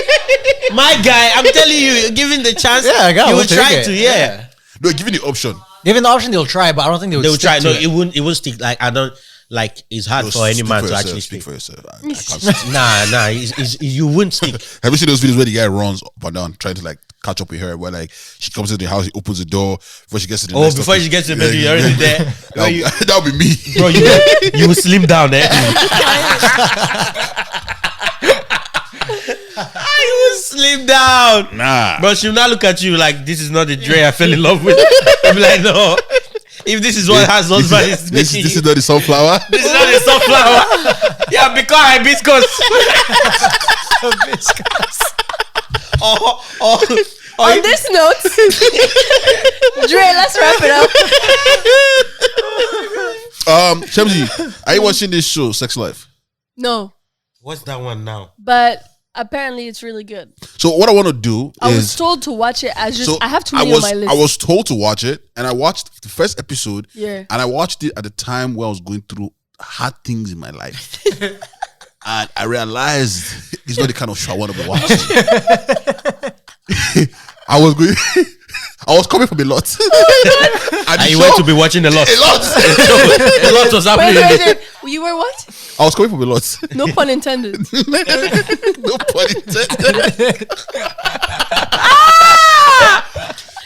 my guy. I'm telling you, given the chance, you will try to. Yeah. No, give me the option. Given the option, they'll try, but I don't think they would. try. No, it. it won't stick. Like I don't like. It's hard No, for any speak man for to yourself, actually speak speak. for yourself. I can't speak. Nah. You wouldn't stick. Have you seen those videos where the guy runs up and down trying to like catch up with her? Where like she comes to the house, he opens the door before she gets to the. next Before office. she gets to the bedroom, you're already there. That would be me, Bro, you will slim down there. I will slim down. Nah, Bro, she'll not look at you like this is not the Dre I fell in love with. I'm like, no. If this is what has husband is this making is not the sunflower. this is not a sunflower. Yeah, because hibiscus. On this note, Dre, let's wrap it up. Shamsi, are you watching this show, Sex Life? No, What's that one now? but apparently it's really good. So what I want to do I was is told to watch it. I have too I many on my list. I was told to watch it, and I watched the first episode. Yeah. And I watched it at the time where I was going through hard things in my life. And I realized it's not the kind of show I want to be watching. I was coming from a lot. And you went to be watching a lot. A lot. A lot was happening. Wait. You were what? I was coming from a lot. No pun intended. No pun intended.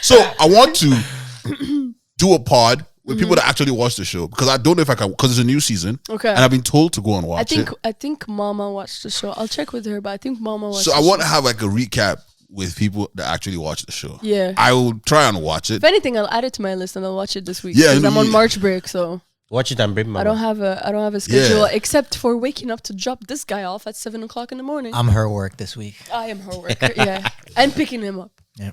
So I want to do a pod with people that actually watch the show because I don't know if I can because it's a new season. Okay. And I've been told to go and watch it. I think Mama watched the show. I'll check with her, but I think Mama watched. So the I want show. to have like a recap with people that actually watch the show. Yeah. I will try and watch it. If anything, I'll add it to my list and I'll watch it this week. Yeah, because I'm on yeah. March break, so Watch it and bring Mama. I don't have a schedule except for waking up to drop this guy off at 7 o'clock in the morning. I'm her work this week. I am her worker, yeah, and picking him up. Yeah,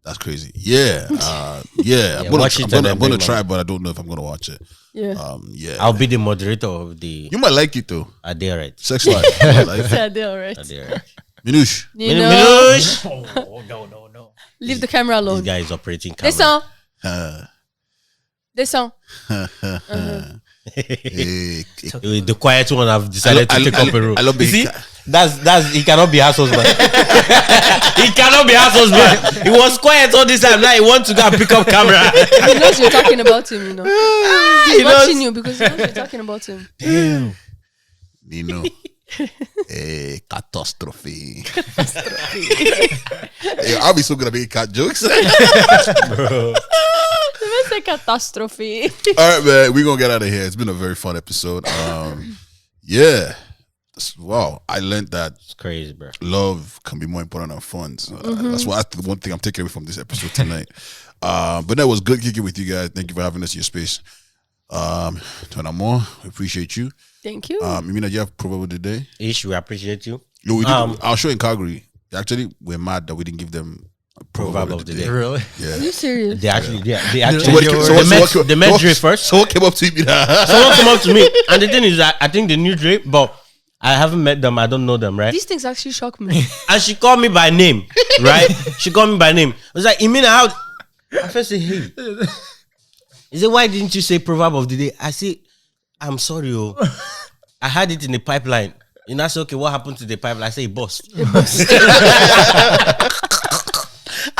that's crazy. Yeah, I'm gonna try, but I don't know if I'm gonna watch it. Yeah, I'll be the moderator of the. You might like it though. I dare it. Sex life. I dare it. Minush. Minush. No. Leave the camera alone. This guy is operating camera. Descends. The quiet one have decided to take up a role. I love you see, that's he cannot be house husband. He cannot be house husband. He was quiet all this time. Now he wants to go and pick up camera. He knows you're talking about him. You know, he's watching you because he knows you're talking about him. Damn, Nino. Catastrophe. I'll be so good at making cat jokes. Bro. Say catastrophe. All right, man. We're gonna get out of here. It's been a very fun episode. Yeah. Wow. I learned that it's crazy, bro. Love can be more important than funds. That's the one thing I'm taking away from this episode tonight. But that was good kicking with you guys. Thank you for having us in your space. Tonamo, we appreciate you. Thank you. Mina, you have proverb of the day? Ish, we appreciate you. No, we did. Our show in Calgary. Actually, we're mad that we didn't give them a proverb of the day. Really? Yeah. Are you serious? They actually. They met Dre first. Someone came up to me. Someone came up to me, and the thing is that I think they knew Dre, but I haven't met them. I don't know them, right? These things actually shock me. And she called me by name, right? She called me by name. I was like, Imina, how? I first say, hey. He said, why didn't you say proverb of the day? I say, I'm sorry, I had it in the pipeline. You know, I said, okay, what happened to the pipeline? I say, it burst. I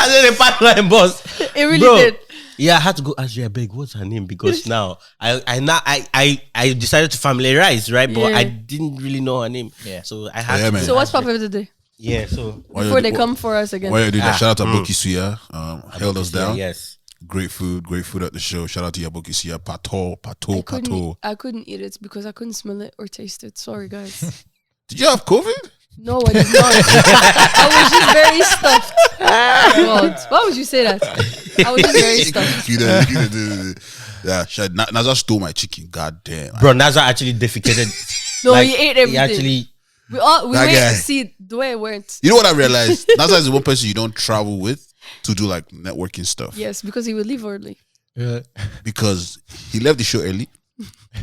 said, the pipeline burst. It really did. Yeah, I had to go ask you, I beg, what's her name? Because now I decided to familiarize, right? But I didn't really know her name. Yeah. So I had to. So what's proverb of the day? Yeah, so before they come for us again. Why you do that? Shout out to Aboki Suya. Held us down. Yes. Great food at the show. Shout out to Aboki Suya. Pato. I couldn't eat it because I couldn't smell it or taste it. Sorry, guys. Did you have COVID? No, I did not. I was just very stuffed. God, why would you say that? I was just very stuffed. Yeah, Naza stole my chicken. God damn. Bro, Naza actually defecated. No, he ate everything. He actually. We wait to see the way it went. You know what I realized? Naza is the one person you don't travel with to do like networking stuff. Yes, because he would leave early. Yeah. Because he left the show early.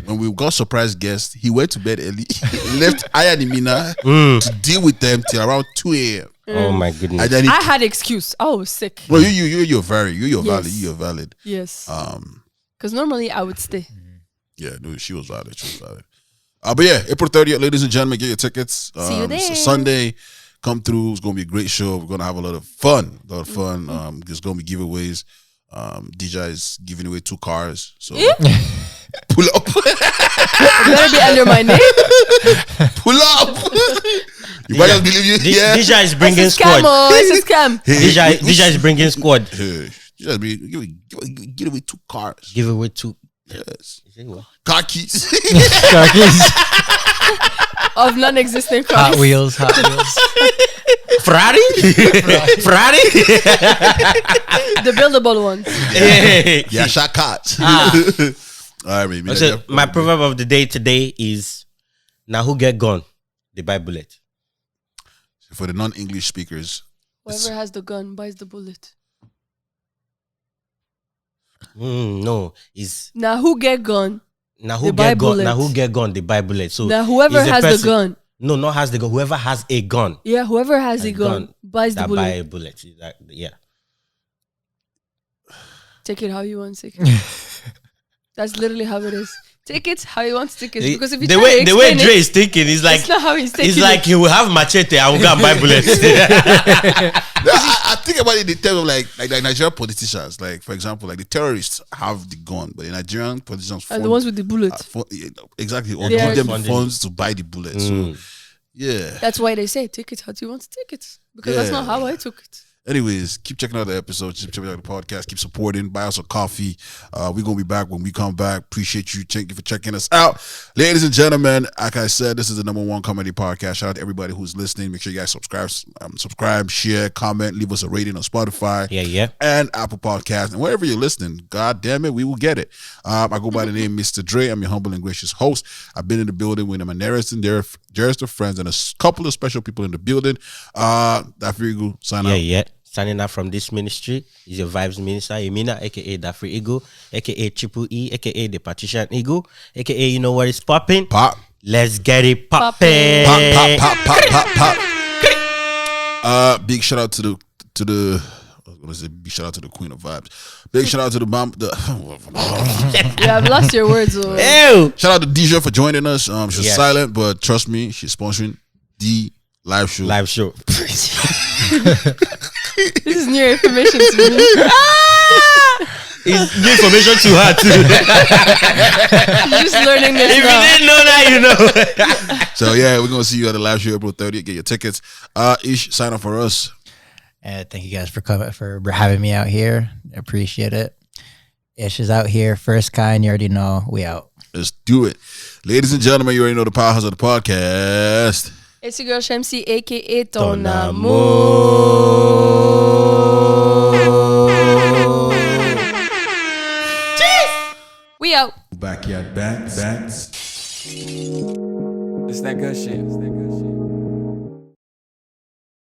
When we got surprise guests, he went to bed early. He left Aya and Mina to deal with them till around 2 a.m. Oh my goodness! And then I had excuse. I was sick. Well, you're valid. You're valid. Yes. Because normally I would stay. Yeah, no, she was valid. But yeah, April 30th, ladies and gentlemen, get your tickets. See you there. So Sunday, come through. It's gonna be a great show. We're gonna have a lot of fun. There's gonna be giveaways. DJ is giving away 2 cars. So pull up. It better be under my name. Pull up. You might just believe you. Yeah. DJ is bringing squad. It's a scam. DJ is bringing squad. Give away 2 cars. Give away 2. Yes. Car keys. Car keys. Of non-existent cars. Hot Wheels. Ferrari? The buildable ones. Yeah, shot cards. All right, baby. So my proverb of the day today is, now who get gone, they buy bullet. So for the non-English speakers, whoever has the gun buys the bullet. No, is now who get gun. Now who get gun? Now who get gun? They buy bullet. So now whoever has the gun. No, not has the gun. Whoever has a gun. Yeah, whoever has a gun buys the bullet. Buy a bullet. Yeah. Take it how you want to take it. That's literally how it is. Take it how you want to take it. Because if you the way Dre is thinking is like, it's not how he's taking it's like he will have machete and will go and buy bullets. I think about it in terms of like Nigerian politicians. Like, for example, like the terrorists have the gun, but the Nigerian politicians and the ones with the bullet. Exactly. Or give them the funds to buy the bullet. So, yeah. That's why they say, take it how you want to take it. Because that's not how I took it. Anyways, keep checking out the episodes, keep checking out the podcast, keep supporting, buy us a coffee. We're gonna be back when we come back. Appreciate you. Thank you for checking us out. Ladies and gentlemen, like I said, this is the #1 comedy podcast. Shout out to everybody who's listening. Make sure you guys subscribe, share, comment, leave us a rating on Spotify. And Apple Podcasts. And wherever you're listening, God damn it, we will get it. I go by the name Mr. Dre. I'm your humble and gracious host. I've been in the building with my nearest and dearest of friends and a couple of special people in the building. Dafri Eagle, sign out. Signing out from this ministry is your vibes minister, Emina, aka Dafri Eagle, aka Triple E, aka the Partition Eagle, aka you know what is popping? Pop. Let's get it popping. Pop. Big shout out to the I was gonna say big shout out to the Queen of Vibes. Big shout out to You have lost your words. Ew. Shout out to DJ for joining us. She's silent, but trust me, she's sponsoring the live show. This is new information to me. It's new information to her too. She's just learning this. If now. you didn't know that, you know. So yeah, we're gonna see you at the live show April 30th. Get your tickets. Ish, sign up for us. Thank you guys for having me out here. I appreciate it. Ish is out here, first kind. You already know. We out. Let's do it, ladies and gentlemen. You already know the powerhouse of the podcast. It's your girl Shamsi, aka Tonamo. We out. Backyard bats. It's that good shit.